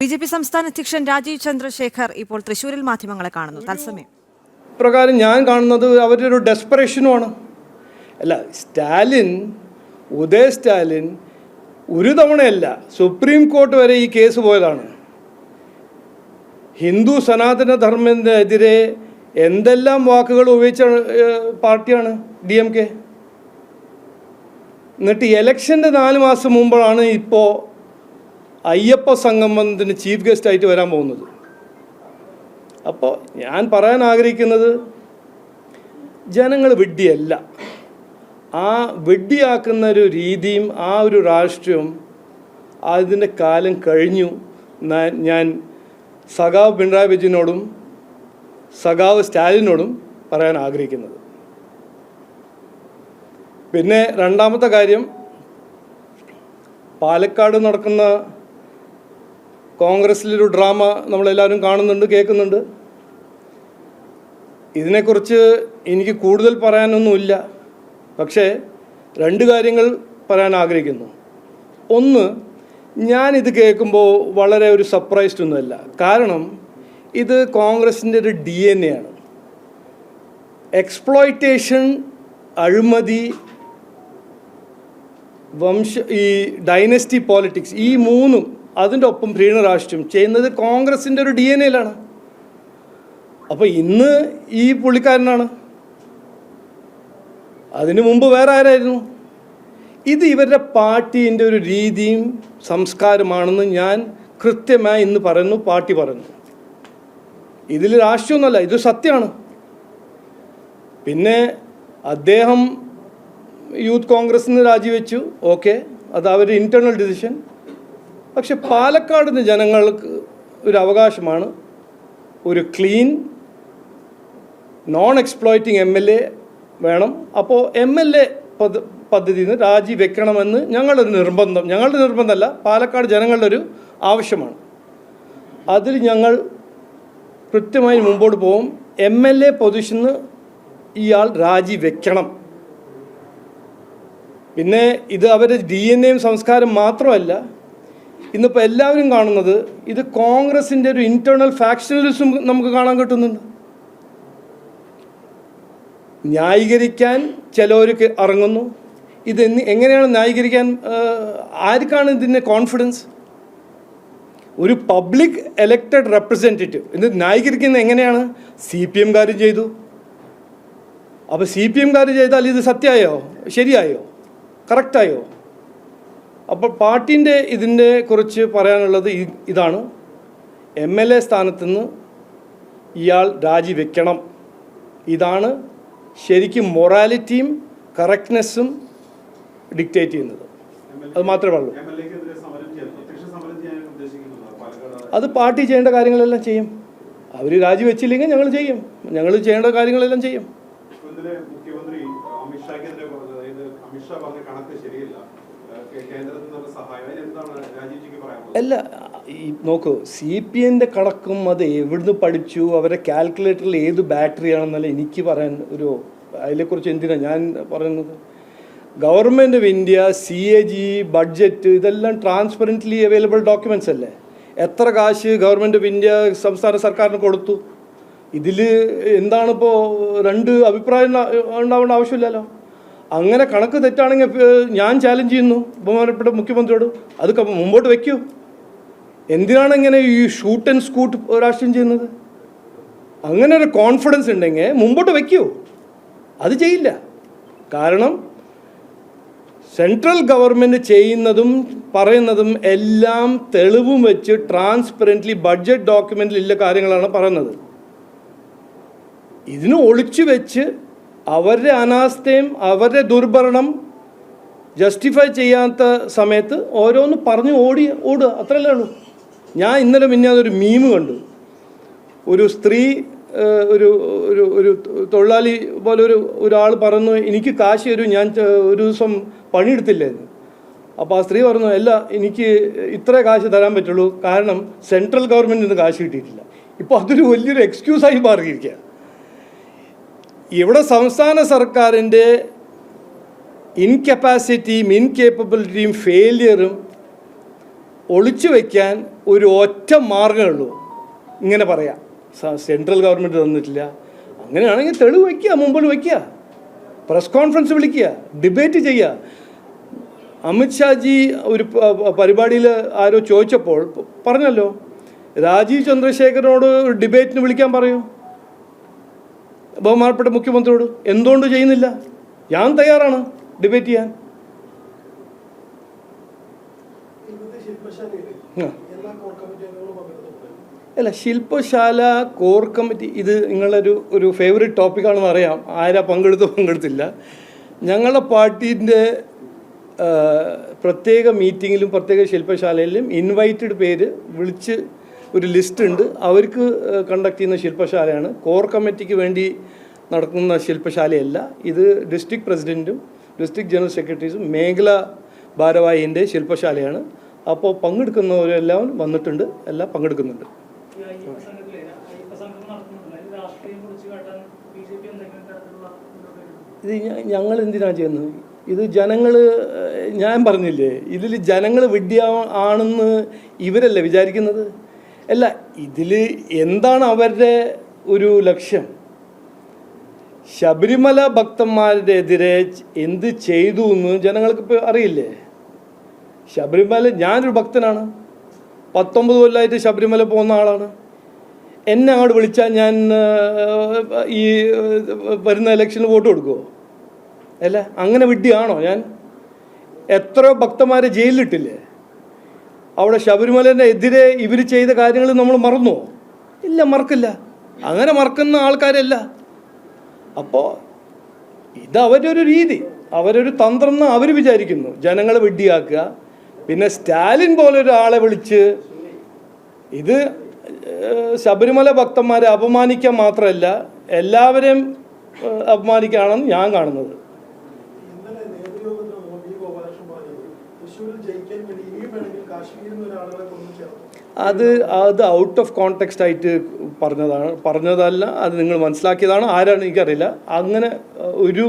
BJP സംസ്ഥാന അധ്യക്ഷൻ രാജീവ് ചന്ദ്രശേഖർ ഇപ്പോൾ തൃശ്ശൂരിൽ മാധ്യമങ്ങളെ കാണുന്നു. തത്സമയം പ്രകാരം ഞാൻ കാണുന്നത് അവരുടെ ഒരു ഡെസ്പറേഷനുമാണ്. അല്ല, ഉദയ സ്റ്റാലിൻ ഒരു തവണയല്ല സുപ്രീം കോർട്ട് വരെ ഈ കേസ് പോയതാണ്. ഹിന്ദു സനാതന ധർമ്മത്തിനെതിരെ എന്തെല്ലാം വാക്കുകൾ ഉപയോഗിച്ച പാർട്ടിയാണ് DMK. എന്നിട്ട് ഇലക്ഷൻ്റെ 4 മാസം മുമ്പാണ് ഇപ്പോൾ അയ്യപ്പ സംഗമത്തിന് ചീഫ് ഗസ്റ്റായിട്ട് വരാൻ പോകുന്നത്. അപ്പോൾ ഞാൻ പറയാൻ ആഗ്രഹിക്കുന്നത്, ജനങ്ങൾ വിഡ്ഢിയല്ല. ആ വിഡ്ഢിയാക്കുന്ന ഒരു രീതിയും ആ ഒരു രാഷ്ട്രീയവും അതിൻ്റെ കാലം കഴിഞ്ഞു. ഞാൻ സഖാവ് പിണറായി വിജയനോടും സഖാവ് സ്റ്റാലിനോടും പറയാൻ ആഗ്രഹിക്കുന്നത്. പിന്നെ രണ്ടാമത്തെ കാര്യം, പാലക്കാട് നടക്കുന്ന കോൺഗ്രസ്സിലൊരു ഡ്രാമ നമ്മളെല്ലാവരും കാണുന്നുണ്ട്, കേൾക്കുന്നുണ്ട്. ഇതിനെക്കുറിച്ച് എനിക്ക് കൂടുതൽ പറയാനൊന്നുമില്ല. പക്ഷേ 2 കാര്യങ്ങൾ പറയാൻ ആഗ്രഹിക്കുന്നു. ഒന്ന്, ഞാനിത് കേൾക്കുമ്പോൾ വളരെ ഒരു സർപ്രൈസ്ഡ് ഒന്നുമല്ല. കാരണം ഇത് കോൺഗ്രസിൻ്റെ ഒരു DNA ആണ്. എക്സ്പ്ലോയിറ്റേഷൻ, അഴിമതി, ഈ ഡൈനസ്റ്റി പോളിറ്റിക്സ്, ഈ 3ഉം അതിൻ്റെ ഒപ്പം പ്രീണ രാഷ്ട്രീയം ചെയ്യുന്നത് കോൺഗ്രസിൻ്റെ ഒരു DNA-യിലാണ്. അപ്പോൾ ഇന്ന് ഈ പുള്ളിക്കാരനാണ്, അതിനു മുമ്പ് വേറെ ആരായിരുന്നു? ഇത് ഇവരുടെ പാർട്ടീൻ്റെ ഒരു രീതിയും സംസ്കാരമാണെന്ന് ഞാൻ കൃത്യമായി ഇന്ന് പറയുന്നു, പാർട്ടി പറയുന്നു. ഇതിൽ രാഷ്ട്രീയമൊന്നുമല്ല, ഇത് സത്യമാണ്. പിന്നെ അദ്ദേഹം യൂത്ത് കോൺഗ്രസിൽ നിന്ന് രാജിവെച്ചു, ഓക്കെ, അത് അവരുടെ ഇൻറ്റേർണൽ ഡിസിഷൻ. പക്ഷെ പാലക്കാടിന് ജനങ്ങൾക്ക് ഒരു അവകാശമാണ്, ഒരു ക്ലീൻ നോൺ എക്സ്പ്ലോയിറ്റിംഗ് MLA വേണം. അപ്പോൾ MLA പദ്ധതിയിൽ നിന്ന് രാജിവെക്കണമെന്ന് ഞങ്ങളുടെ നിർബന്ധമല്ല, പാലക്കാട് ജനങ്ങളുടെ ഒരു ആവശ്യമാണ്. അതിൽ ഞങ്ങൾ കൃത്യമായി മുമ്പോട്ട് പോകും. MLA പൊസിഷന് ഇയാൾ രാജിവെക്കണം. പിന്നെ ഇത് അവരുടെ DNA-യും സംസ്കാരം മാത്രമല്ല, ഇന്നിപ്പോൾ എല്ലാവരും കാണുന്നത് ഇത് കോൺഗ്രസിൻ്റെ ഒരു ഇൻറ്റേർണൽ ഫാക്ഷനലിസം നമുക്ക് കാണാൻ കിട്ടുന്നുണ്ട്. ന്യായീകരിക്കാൻ ചിലവർക്ക് ഇറങ്ങുന്നു. ഇത് എങ്ങനെയാണ് ന്യായീകരിക്കാൻ? ആർക്കാണ് ഇതിൻ്റെ കോൺഫിഡൻസ്? ഒരു പബ്ലിക് എലക്റ്റഡ് റെപ്രസെൻറ്റേറ്റീവ് ഇത് ന്യായീകരിക്കുന്നത് എങ്ങനെയാണ്? CPM-കാർ ചെയ്തു. അപ്പോൾ CPM-കാർ ചെയ്താൽ ഇത് സത്യമായോ, ശരിയായോ, കറക്റ്റായോ? അപ്പോൾ പാർട്ടീൻ്റെ ഇതിൻ്റെ കുറിച്ച് പറയാനുള്ളത് ഇതാണ്, MLA സ്ഥാനത്ത് നിന്ന് ഇയാൾ രാജിവെക്കണം. ഇതാണ് ശരിക്കും മൊറാലിറ്റിയും കറക്റ്റ്നെസ്സും ഡിക്റ്റേറ്റ് ചെയ്യുന്നത്. അത് മാത്രമേ ഉള്ളൂ. അത് പാർട്ടി ചെയ്യേണ്ട കാര്യങ്ങളെല്ലാം ചെയ്യും. അവർ രാജിവെച്ചില്ലെങ്കിൽ ഞങ്ങൾ ചെയ്യും, ഞങ്ങൾ ചെയ്യേണ്ട കാര്യങ്ങളെല്ലാം ചെയ്യും. അല്ല, ഈ നോക്കൂ, CPM-ന്റെ കണക്കും അത് എവിടുന്ന് പഠിച്ചു, അവരുടെ കാൽക്കുലേറ്ററിൽ ഏത് ബാറ്ററിയാണെന്നല്ല എനിക്ക് പറയാൻ അതിനെക്കുറിച്ച് എന്തിനാണ് ഞാൻ പറയുന്നത്. Government of India, CAG, budget, ഇതെല്ലാം ട്രാൻസ്പെറൻ്റ്ലി അവൈലബിൾ ഡോക്യുമെൻറ്റ്സ് അല്ലേ. എത്ര കാശ് ഗവൺമെൻറ് ഓഫ് ഇന്ത്യ സംസ്ഥാന സർക്കാരിന് കൊടുത്തു? ഇതിൽ എന്താണിപ്പോൾ 2 അഭിപ്രായം ഉണ്ടാവേണ്ട ആവശ്യമില്ലല്ലോ. അങ്ങനെ കണക്ക് തെറ്റാണെങ്കിൽ ഞാൻ ചാലഞ്ച് ചെയ്യുന്നു ബഹുമാനപ്പെട്ട മുഖ്യമന്ത്രിയോട്, അത് മുമ്പോട്ട് വയ്ക്കൂ. എന്തിനാണ് ഇങ്ങനെ ഈ ഷൂട്ട് ആൻഡ് സ്കൂട്ട് രാഷ്ട്രീയം ചെയ്യുന്നത്? അങ്ങനെ ഒരു കോൺഫിഡൻസ് ഉണ്ടെങ്കിൽ മുമ്പോട്ട് വയ്ക്കൂ. അത് ചെയ്യില്ല. കാരണം സെൻട്രൽ ഗവൺമെൻറ് ചെയ്യുന്നതും പറയുന്നതും എല്ലാം തെളിവും വെച്ച് ട്രാൻസ്പെറൻ്റ്ലി ബഡ്ജറ്റ് ഡോക്യുമെൻറ്റിലുള്ള കാര്യങ്ങളാണ് പറയുന്നത്. ഇതിന് ഒളിച്ചു വെച്ച് അവരുടെ അനാസ്ഥയും അവരുടെ ദുർഭരണം ജസ്റ്റിഫൈ ചെയ്യാത്ത സമയത്ത് ഓരോന്ന് പറഞ്ഞ് ഓടുക, അത്രയല്ലേ ഉള്ളൂ. ഞാൻ ഇന്നലെ മിന്നാതൊരു മീമ് കണ്ടു. ഒരു സ്ത്രീ, ഒരു ഒരു ഒരു തൊഴിലാളി പോലെ ഒരാൾ പറഞ്ഞു, എനിക്ക് കാശ് തരും, ഞാൻ ഒരു ദിവസം പണിയെടുത്തില്ലെന്ന്. അപ്പോൾ ആ സ്ത്രീ പറഞ്ഞു, അല്ല, എനിക്ക് ഇത്ര കാശ് തരാൻ പറ്റുള്ളൂ, കാരണം സെൻട്രൽ ഗവൺമെൻറ്റിൽ നിന്ന് കാശ് കിട്ടിയിട്ടില്ല. ഇപ്പോൾ അതൊരു വലിയൊരു എക്സ്ക്യൂസായി മാറിയിരിക്കുക. ഇവിടെ സംസ്ഥാന സർക്കാരിൻ്റെ ഇൻകപ്പാസിറ്റിയും ഇൻകേപ്പബിലിറ്റിയും ഫെയിലിയറും ഒളിച്ചു വയ്ക്കാൻ ഒരു ഒറ്റ മാർഗ്ഗമേ ഉള്ളൂ. ഇങ്ങനെ പറയാം, സെൻട്രൽ ഗവൺമെൻറ് തന്നിട്ടില്ല. അങ്ങനെയാണെങ്കിൽ തെളിവ് വയ്ക്കുക, മുമ്പിൽ വയ്ക്കുക, പ്രസ് കോൺഫറൻസ് വിളിക്കുക, ഡിബേറ്റ് ചെയ്യുക. അമിത്ഷാജി ഒരു പരിപാടിയിൽ ആരോ ചോദിച്ചപ്പോൾ പറഞ്ഞല്ലോ, രാജീവ് ചന്ദ്രശേഖരനോട് ഒരു ഡിബേറ്റിന് വിളിക്കാൻ പറയൂ ബഹുമാനപ്പെട്ട മുഖ്യമന്ത്രിയോട്. എന്തുകൊണ്ട് ചെയ്യുന്നില്ല? ഞാൻ തയ്യാറാണ് ഡിബേറ്റ് ചെയ്യാൻ. അല്ല, ശില്പശാല കോർ കമ്മിറ്റി ഇത് നിങ്ങളൊരു ഒരു ഫേവറേറ്റ് ടോപ്പിക്കാണെന്ന് അറിയാം. ആരാ പങ്കെടുത്തില്ല. ഞങ്ങളുടെ പാർട്ടീൻ്റെ പ്രത്യേക മീറ്റിങ്ങിലും പ്രത്യേക ശില്പശാലയിലും ഇൻവൈറ്റഡ് പേര് വിളിച്ച് ഒരു ലിസ്റ്റ് ഉണ്ട്. അവർക്ക് കണ്ടക്ട് ചെയ്യുന്ന ശില്പശാലയാണ്. കോർ കമ്മിറ്റിക്ക് വേണ്ടി നടത്തുന്ന ശില്പശാലയല്ല ഇത്. ഡിസ്ട്രിക്ട് പ്രസിഡൻറ്റും ഡിസ്ട്രിക്ട് ജനറൽ സെക്രട്ടറീസും മേഖല ഭാരവാഹിൻ്റെ ശില്പശാലയാണ്. അപ്പോൾ പങ്കെടുക്കുന്നവരെല്ലാം വന്നിട്ടുണ്ട്, എല്ലാം പങ്കെടുക്കുന്നുണ്ട്. ഇത് ഞങ്ങൾ എന്തിനാണ് ചെയ്യുന്നത്? ഇത് ജനങ്ങൾ, ഞാൻ പറഞ്ഞില്ലേ, ഇതിൽ ജനങ്ങൾ ആണെന്ന് ഇവരല്ലേ വിചാരിക്കുന്നത്? അല്ല, ഇതിൽ എന്താണ് അവരുടെ ഒരു ലക്ഷ്യം? ശബരിമല ഭക്തന്മാരുടെ എതിരെ എന്ത് ചെയ്തു എന്ന് ജനങ്ങൾക്ക് ഇപ്പോൾ അറിയില്ലേ? ശബരിമല, ഞാനൊരു ഭക്തനാണ്, 19 കൊല്ലമായിട്ട് ശബരിമല പോകുന്ന ആളാണ്. എന്നെ അങ്ങോട്ട് വിളിച്ചാൽ ഞാൻ ഈ വരുന്ന ഇലക്ഷന് വോട്ട് കൊടുക്കുമോ? അല്ല, അങ്ങനെ വിഡ്ഢിയാണോ ഞാൻ? എത്രയോ ഭക്തന്മാരെ ജയിലിലിട്ടില്ലേ? അവിടെ ശബരിമലേൻ്റെ എതിരെ ഇവർ ചെയ്ത കാര്യങ്ങൾ നമ്മൾ മറന്നോ? ഇല്ല, മറക്കില്ല. അങ്ങനെ മറക്കുന്ന ആൾക്കാരല്ല. അപ്പോൾ ഇത് അവരൊരു രീതി, അവരൊരു തന്ത്രം എന്ന് അവർ വിചാരിക്കുന്നു, ജനങ്ങളെ വിഡ്ഢിയാക്കുക. പിന്നെ സ്റ്റാലിൻ പോലെ ഒരാളെ വിളിച്ച് ഇത് ശബരിമല ഭക്തന്മാരെ അപമാനിക്കാൻ മാത്രമല്ല, എല്ലാവരെയും അപമാനിക്കാണെന്ന് ഞാൻ കാണുന്നത്. അത് ഔട്ട് ഓഫ് കോണ്ടെക്സ്റ്റ് ആയിട്ട് പറഞ്ഞതല്ല, അത് നിങ്ങൾ മനസ്സിലാക്കിയതാണ്. ആരാണ് എനിക്കറിയില്ല. അങ്ങനെ ഒരു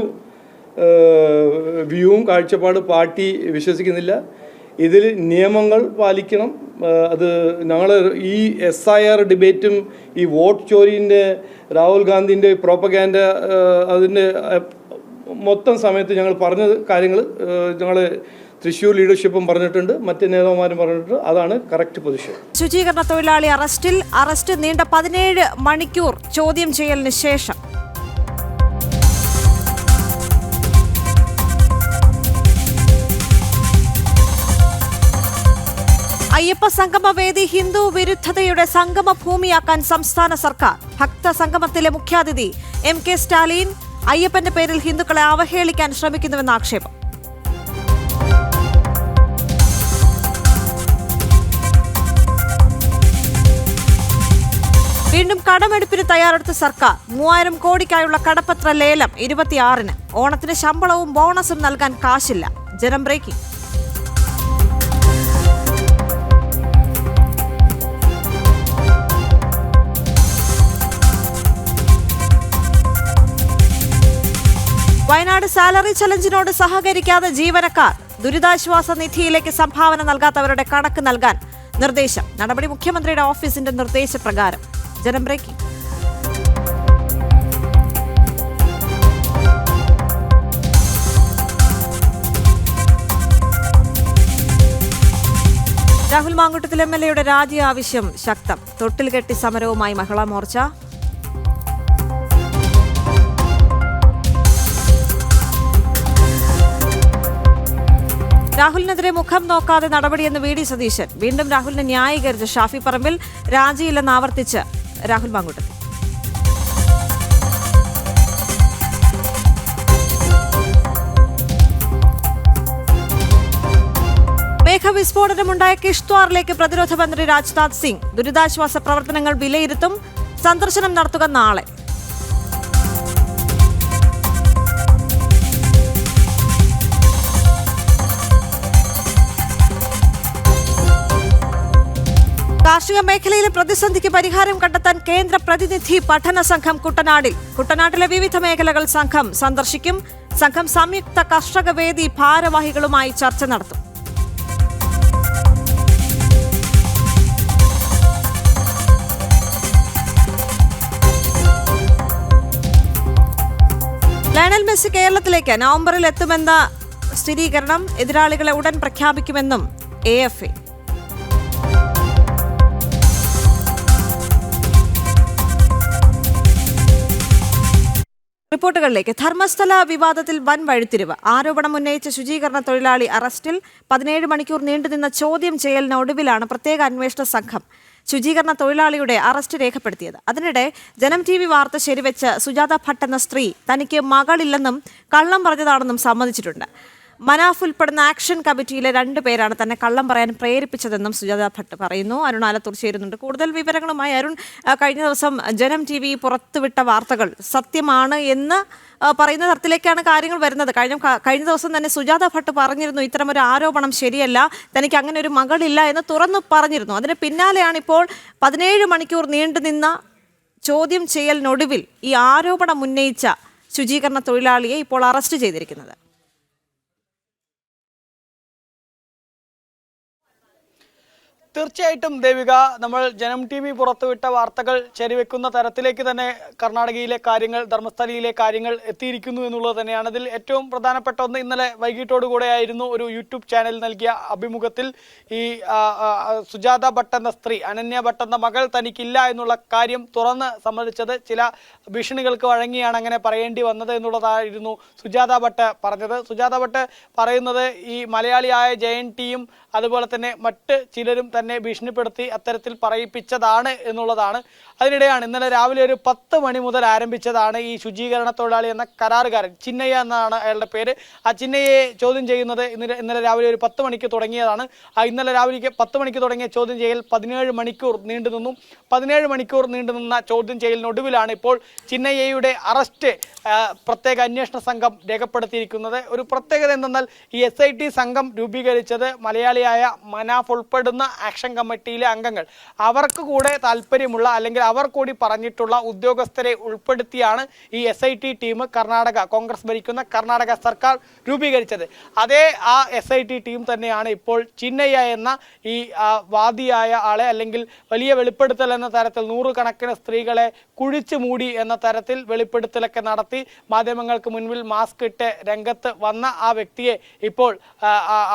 വ്യൂവും കാഴ്ചപ്പാട് പാർട്ടി വിശ്വസിക്കുന്നില്ല. ഇതിൽ നിയമങ്ങൾ പാലിക്കണം. അത് ഞങ്ങൾ ഈ SIR ഡിബേറ്റും ഈ വോട്ട് ചോരീൻ്റെ രാഹുൽ ഗാന്ധിൻ്റെ പ്രോപ്പഗാൻഡ അതിൻ്റെ മൊത്തം സമയത്ത് ഞങ്ങൾ പറഞ്ഞ കാര്യങ്ങൾ ഞങ്ങൾ തൃശ്ശൂർ ലീഡർഷിപ്പും പറഞ്ഞിട്ടുണ്ട്, മറ്റ് നേതാക്കന്മാരും പറഞ്ഞിട്ടുണ്ട്. അതാണ് കറക്റ്റ് പൊസിഷൻ. ശുചീകരണ തൊഴിലാളി അറസ്റ്റ് നീണ്ട 17 മണിക്കൂർ ചോദ്യം ചെയ്യലിന് ശേഷം. അയ്യപ്പ സംഗമവേദി ഹിന്ദു വിരുദ്ധതയുടെ സംഗമ ഭൂമിയാക്കാൻ സംസ്ഥാന സർക്കാർ. ഭക്ത സംഗമത്തിലെ മുഖ്യാതിഥി MK സ്റ്റാലിൻ അയ്യപ്പന്റെ പേരിൽ ഹിന്ദുക്കളെ അവഹേളിക്കാൻ ശ്രമിക്കുന്നുവെന്ന ആക്ഷേപം. വീണ്ടും കടമെടുപ്പിന് തയ്യാറെടുത്ത സർക്കാർ. 3000 കോടിക്കായുള്ള കടപ്പത്ര ലേലം 26-ന്. ഓണത്തിന് ശമ്പളവും ബോണസും നൽകാൻ കാശില്ല. ജനം ബ്രേക്കിംഗ്. വയനാട് സാലറി ചലഞ്ചിനോട് സഹകരിക്കാതെ ജീവനക്കാർ. ദുരിതാശ്വാസ നിധിയിലേക്ക് സംഭാവന നൽകാത്തവരുടെ കണക്ക് നൽകാൻ നിർദ്ദേശം. നടപടി മുഖ്യമന്ത്രിയുടെ ഓഫീസിന്റെ നിർദ്ദേശപ്രകാരം. ജനം ബ്രേക്കിംഗ്. രാഹുൽ മാങ്കൂട്ടത്തിൽ MLA രാജി ആവശ്യം ശക്തം. തൊട്ടിൽ കെട്ടി സമരവുമായി മഹിളാ മോർച്ച. രാഹുലിനെതിരെ മുഖം നോക്കാതെ നടപടിയെന്ന് VD സതീശൻ. വീണ്ടും രാഹുലിനെ ന്യായീകരിച്ച് ഷാഫി പറമ്പിൽ. രാജിയില്ലെന്ന് ആവർത്തിച്ച് രാഹുൽ മാങ്കൂട്ടത്തിൽ. മേഘവിസ്ഫോടനമുണ്ടായ കിഷ്ത്വാറിലേക്ക് പ്രതിരോധ മന്ത്രി രാജ്നാഥ് സിംഗ്. ദുരിതാശ്വാസ പ്രവർത്തനങ്ങൾ വിലയിരുത്തും. സന്ദർശനം നടത്തുക നാളെ. കാർഷിക മേഖലയിലെ പ്രതിസന്ധിക്ക് പരിഹാരം കണ്ടെത്താൻ കേന്ദ്ര പ്രതിനിധി പഠന സംഘം കുട്ടനാടിൽ. കുട്ടനാട്ടിലെ വിവിധ മേഖലകൾ സംഘം സന്ദർശിക്കും. സംഘം സംയുക്ത കർഷക വേദി ഭാരവാഹികളുമായി ചർച്ച നടത്തും. ലയണൽ മെസ്സി കേരളത്തിലേക്ക് നവംബറിൽ എത്തുമെന്ന സ്ഥിരീകരണം, എതിരാളികളെ ഉടൻ പ്രഖ്യാപിക്കുമെന്നും AFA. റിപ്പോർട്ടുകളിലേക്ക്. ധർമ്മസ്ഥല വിവാദത്തിൽ വൻ വഴിത്തിരിവ്. ആരോപണം ഉന്നയിച്ച ശുചീകരണ തൊഴിലാളി അറസ്റ്റിൽ. 17 മണിക്കൂർ നീണ്ടുനിന്ന ചോദ്യം ചെയ്യലിനൊടുവിലാണ് പ്രത്യേക അന്വേഷണ സംഘം ശുചീകരണ തൊഴിലാളിയുടെ അറസ്റ്റ് രേഖപ്പെടുത്തിയത്. അതിനിടെ ജനം TV വാർത്ത ശരിവെച്ച് സുജാത ഭട്ട് എന്ന സ്ത്രീ തനിക്ക് മകളില്ലെന്നും കള്ളം പറഞ്ഞതാണെന്നും സമ്മതിച്ചിട്ടുണ്ട്. മനാഫ് ഉൾപ്പെടുന്ന ആക്ഷൻ കമ്മിറ്റിയിലെ 2 പേരാണ് തന്നെ കള്ളം പറയാൻ പ്രേരിപ്പിച്ചതെന്നും സുജാത ഭട്ട് പറയുന്നു. അരുൺ ആലത്തൂർ ചേരുന്നുണ്ട് കൂടുതൽ വിവരങ്ങളുമായി. അരുൺ, കഴിഞ്ഞ ദിവസം ജനം TV പുറത്തുവിട്ട വാർത്തകൾ സത്യമാണ് എന്ന് പറയുന്ന തരത്തിലേക്കാണ് കാര്യങ്ങൾ വരുന്നത്. കഴിഞ്ഞ ദിവസം തന്നെ സുജാത ഭട്ട് പറഞ്ഞിരുന്നു ഇത്തരമൊരു ആരോപണം ശരിയല്ല, തനിക്ക് അങ്ങനെ ഒരു മകളില്ല എന്ന് തുറന്നു പറഞ്ഞിരുന്നു. അതിന് പിന്നാലെയാണ് ഇപ്പോൾ 17 മണിക്കൂർ നീണ്ടുനിന്ന ചോദ്യം ചെയ്യലിനൊടുവിൽ ഈ ആരോപണം ഉന്നയിച്ച ശുചീകരണ തൊഴിലാളിയെ ഇപ്പോൾ അറസ്റ്റ് ചെയ്തിരിക്കുന്നത്. തീർച്ചയായിട്ടും ദേവിക, നമ്മൾ ജനം TV പുറത്തുവിട്ട വാർത്തകൾ ശരിവെക്കുന്ന തരത്തിലേക്ക് തന്നെ കർണാടകയിലെ കാര്യങ്ങൾ, ധർമ്മസ്ഥലയിലെ കാര്യങ്ങൾ എത്തിയിരിക്കുന്നു എന്നുള്ളത് തന്നെയാണ്. അതിൽ ഏറ്റവും പ്രധാനപ്പെട്ട ഒന്ന്, ഇന്നലെ വൈകിട്ടോടുകൂടെയായിരുന്നു ഒരു യൂട്യൂബ് ചാനൽ നൽകിയ അഭിമുഖത്തിൽ ഈ സുജാത ഭട്ട് എന്ന സ്ത്രീ, അനന്യ ഭട്ട് എന്ന മകൾ തനിക്കില്ല എന്നുള്ള കാര്യം തുറന്ന് സമ്മതിച്ചത്. ചില ഭീഷണികൾക്ക് വഴങ്ങിയാണ് അങ്ങനെ പറയേണ്ടി വന്നത് എന്നുള്ളതായിരുന്നു സുജാത ഭട്ട് പറഞ്ഞത്. സുജാത ഭട്ട് പറയുന്നത് ഈ മലയാളിയായ ജയൻ അതുപോലെ തന്നെ മറ്റ് ചിലരും തന്നെ ഭീഷണിപ്പെടുത്തി അത്തരത്തിൽ പറയിപ്പിച്ചതാണ് എന്നുള്ളതാണ്. അതിനിടെയാണ് ഇന്നലെ രാവിലെ ഒരു 10 മണി മുതൽ ആരംഭിച്ചതാണ് ഈ ശുചീകരണ തൊഴിലാളി എന്ന കരാറുകാരൻ, ചിന്നയ്യ എന്നാണ് അയാളുടെ പേര്. ആ ചിന്നയ്യയെ ചോദ്യം ചെയ്യുന്നത് ഇന്നലെ രാവിലെ ഒരു 10 മണിക്ക് തുടങ്ങിയതാണ്. ഇന്നലെ രാവിലെ 10 മണിക്ക് തുടങ്ങിയ ചോദ്യം ചെയ്യൽ 17 മണിക്കൂർ നീണ്ടുനിന്നു. 17 മണിക്കൂർ നീണ്ടുനിന്ന ചോദ്യം ചെയ്യലിനൊടുവിലാണ് ഇപ്പോൾ ചിന്നയ്യയുടെ അറസ്റ്റ് പ്രത്യേക അന്വേഷണ സംഘം രേഖപ്പെടുത്തിയിരിക്കുന്നത്. ഒരു പ്രത്യേകത എന്തെന്നാൽ ഈ SIT സംഘം രൂപീകരിച്ചത് മലയാളിയായ മനാഫ് ഉൾപ്പെടുന്ന ആക്ഷൻ കമ്മിറ്റിയിലെ അംഗങ്ങൾ, അവർക്ക് കൂടെ താല്പര്യമുള്ള അല്ലെങ്കിൽ അവർ കൂടി പറഞ്ഞിട്ടുള്ള ഉദ്യോഗസ്ഥരെ ഉൾപ്പെടുത്തിയാണ് ഈ SIT ടീം കോൺഗ്രസ് ഭരിക്കുന്ന കർണാടക സർക്കാർ രൂപീകരിച്ചത്. അതേ ആ SIT ടീം തന്നെയാണ് ഇപ്പോൾ ചിന്നയ്യ എന്ന ഈ വാദിയായ ആളെ, അല്ലെങ്കിൽ വലിയ വെളിപ്പെടുത്തൽ എന്ന തരത്തിൽ 100 കണക്കിന് സ്ത്രീകളെ കുഴിച്ചു മൂടി എന്ന തരത്തിൽ വെളിപ്പെടുത്തലൊക്കെ നടത്തി മാധ്യമങ്ങൾക്ക് മുൻപിൽ മാസ്ക് ഇട്ട് രംഗത്ത് വന്ന ആ വ്യക്തിയെ ഇപ്പോൾ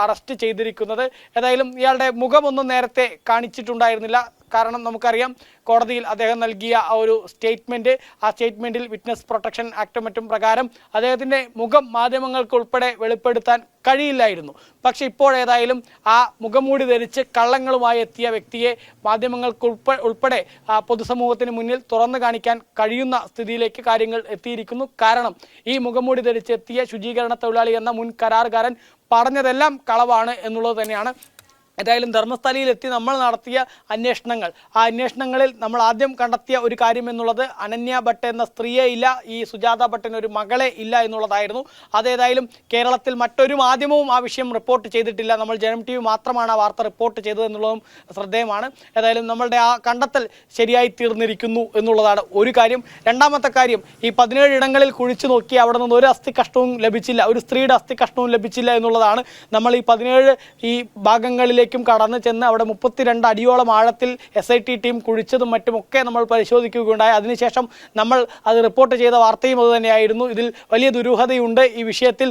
അറസ്റ്റ് ചെയ്തിരിക്കുന്നത്. ഏതായാലും ഇയാളുടെ മുഖമൊന്നും നേരത്തെ കാണിച്ചിട്ടുണ്ടായിരുന്നില്ല. കാരണം നമുക്കറിയാം, കോടതിയിൽ അദ്ദേഹം നൽകിയ ആ ഒരു സ്റ്റേറ്റ്മെൻറ്റ്, ആ സ്റ്റേറ്റ്മെൻറ്റിൽ വിറ്റ്നസ് പ്രൊട്ടക്ഷൻ ആക്ട് മറ്റും പ്രകാരം അദ്ദേഹത്തിൻ്റെ മുഖം മാധ്യമങ്ങൾക്ക് ഉൾപ്പെടെ വെളിപ്പെടുത്താൻ കഴിയില്ലായിരുന്നു. പക്ഷെ ഇപ്പോൾ ഏതായാലും ആ മുഖംമൂടി ധരിച്ച് കള്ളങ്ങളുമായി എത്തിയ വ്യക്തിയെ മാധ്യമങ്ങൾക്ക് ഉൾപ്പെടെ പൊതുസമൂഹത്തിന് മുന്നിൽ തുറന്നു കാണിക്കാൻ കഴിയുന്ന സ്ഥിതിയിലേക്ക് കാര്യങ്ങൾ എത്തിയിരിക്കുന്നു. കാരണം ഈ മുഖംമൂടി ധരിച്ചെത്തിയ ശുചീകരണ തൊഴിലാളി എന്ന മുൻ കരാറുകാരൻ പറഞ്ഞതെല്ലാം കളവാണ് എന്നുള്ളത് തന്നെയാണ്. ഏതായാലും ധർമ്മസ്ഥലയിലെത്തി നമ്മൾ നടത്തിയ അന്വേഷണങ്ങൾ, ആ അന്വേഷണങ്ങളിൽ നമ്മൾ ആദ്യം കണ്ടെത്തിയ ഒരു കാര്യം എന്നുള്ളത് അനന്യ ഭട്ട് എന്ന സ്ത്രീയെ ഇല്ല, ഈ സുജാത ഭട്ടിന് ഒരു മകളെ ഇല്ല എന്നുള്ളതായിരുന്നു. അതേതായാലും കേരളത്തിൽ മറ്റൊരു മാധ്യമവും ആ വിഷയം റിപ്പോർട്ട് ചെയ്തിട്ടില്ല. നമ്മൾ ജനം TV മാത്രമാണ് ആ വാർത്ത റിപ്പോർട്ട് ചെയ്തത് എന്നുള്ളതും ശ്രദ്ധേയമാണ്. ഏതായാലും നമ്മളുടെ ആ കണ്ടെത്തൽ ശരിയായി തീർന്നിരിക്കുന്നു എന്നുള്ളതാണ് ഒരു കാര്യം. രണ്ടാമത്തെ കാര്യം, ഈ 17 ഇടങ്ങളിൽ കുഴിച്ചു നോക്കി അവിടെ നിന്ന് ഒരു അസ്ഥി കഷ്ണവും ലഭിച്ചില്ല, ഒരു സ്ത്രീയുടെ അസ്ഥി കഷ്ണവും ലഭിച്ചില്ല എന്നുള്ളതാണ്. നമ്മൾ ഈ 17 ഈ ഭാഗങ്ങളിലേക്ക് കടന്നു ചെന്ന് അവിടെ 32 അടിയോളം ആഴത്തിൽ SIT ടീം കുഴിച്ചതും മറ്റുമൊക്കെ നമ്മൾ പരിശോധിക്കുകയുണ്ടായി. അതിനുശേഷം നമ്മൾ അത് റിപ്പോർട്ട് ചെയ്ത വാർത്തയും അതുതന്നെയായിരുന്നു. ഇതിൽ വലിയ ദുരൂഹതയുണ്ട്. ഈ വിഷയത്തിൽ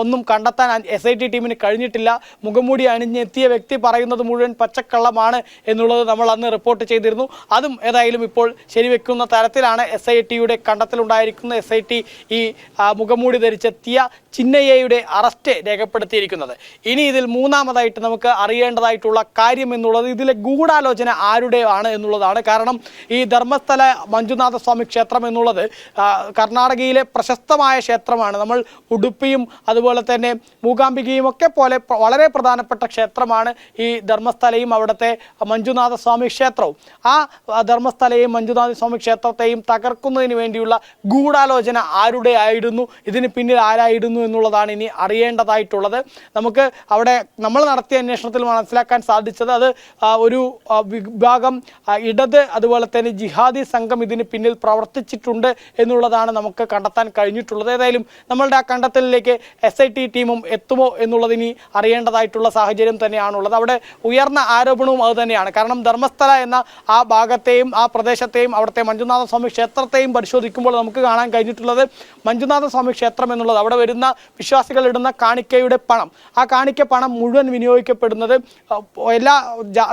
ഒന്നും കണ്ടെത്താൻ SIT ടീമിന് കഴിഞ്ഞിട്ടില്ല. മുഖംമൂടി അണിഞ്ഞെത്തിയ വ്യക്തി പറയുന്നത് മുഴുവൻ പച്ചക്കള്ളമാണ് എന്നുള്ളത് നമ്മൾ അന്ന് റിപ്പോർട്ട് ചെയ്തിരുന്നു. അതും ഏതായാലും ഇപ്പോൾ ശരിവെക്കുന്ന തരത്തിലാണ് SITയുടെ കണ്ടെത്തലുണ്ടായിരിക്കുന്ന. SIT ഈ മുഖംമൂടി ധരിച്ചെത്തിയ ചിന്നയ്യയുടെ അറസ്റ്റ് രേഖപ്പെടുത്തിയിരിക്കുന്നത്. ഇനി ഇതിൽ മൂന്നാമതായിട്ട് നമുക്ക് അറിയേണ്ടതായിട്ടുള്ള കാര്യം എന്നുള്ളത് ഇതിലെ ഗൂഢാലോചന ആരുടെയാണ് എന്നുള്ളതാണ്. കാരണം ഈ ധർമ്മസ്ഥല മഞ്ജുനാഥ സ്വാമി ക്ഷേത്രം എന്നുള്ളത് കർണാടകയിലെ പ്രശസ്തമായ ക്ഷേത്രമാണ്. നമ്മൾ ഉടുപ്പിയും അതുപോലെ തന്നെ മൂകാംബികയും ഒക്കെ പോലെ വളരെ പ്രധാനപ്പെട്ട ക്ഷേത്രമാണ് ഈ ധർമ്മസ്ഥലയും അവിടുത്തെ മഞ്ജുനാഥ സ്വാമി ക്ഷേത്രവും. ആ ധർമ്മസ്ഥലയും മഞ്ജുനാഥ സ്വാമി ക്ഷേത്രത്തെയും തകർക്കുന്നതിന് വേണ്ടിയുള്ള ഗൂഢാലോചന ആരുടെ ആയിരുന്നു, ഇതിന് പിന്നിൽ ആരായിരുന്നു എന്നുള്ളതാണ് ഇനി അറിയേണ്ടതായിട്ടുള്ളത്. നമുക്ക് അവിടെ നമ്മൾ നടത്തിയ അന്വേഷണം അന്വേഷണത്തിൽ മനസ്സിലാക്കാൻ സാധിച്ചത്. അത് ഒരു വിഭാഗം ഇടത് അതുപോലെ തന്നെ ജിഹാദി സംഘം ഇതിന് പിന്നിൽ പ്രവർത്തിച്ചിട്ടുണ്ട് എന്നുള്ളതാണ് നമുക്ക് കണ്ടെത്താൻ കഴിഞ്ഞിട്ടുള്ളത്. ഏതായാലും നമ്മളുടെ ആ കണ്ടെത്തലിലേക്ക് SIT ടീമും എത്തുമോ എന്നുള്ളതിനി അറിയേണ്ടതായിട്ടുള്ള സാഹചര്യം തന്നെയാണുള്ളത്. അവിടെ ഉയർന്ന ആരോപണവും അത് തന്നെയാണ്. കാരണം ധർമ്മസ്ഥല എന്ന ആ ഭാഗത്തെയും ആ പ്രദേശത്തെയും അവിടുത്തെ മഞ്ജുനാഥസ്വാമി ക്ഷേത്രത്തെയും പരിശോധിക്കുമ്പോൾ നമുക്ക് കാണാൻ കഴിഞ്ഞിട്ടുള്ളത് സ്വാമി ക്ഷേത്രം എന്നുള്ളത് അവിടെ വരുന്ന വിശ്വാസികൾ ഇടുന്ന കാണിക്കയുടെ പണം, ആ കാണിക്ക പണം മുഴുവൻ വിനിയോഗിക്കപ്പെടുന്നത് എല്ലാ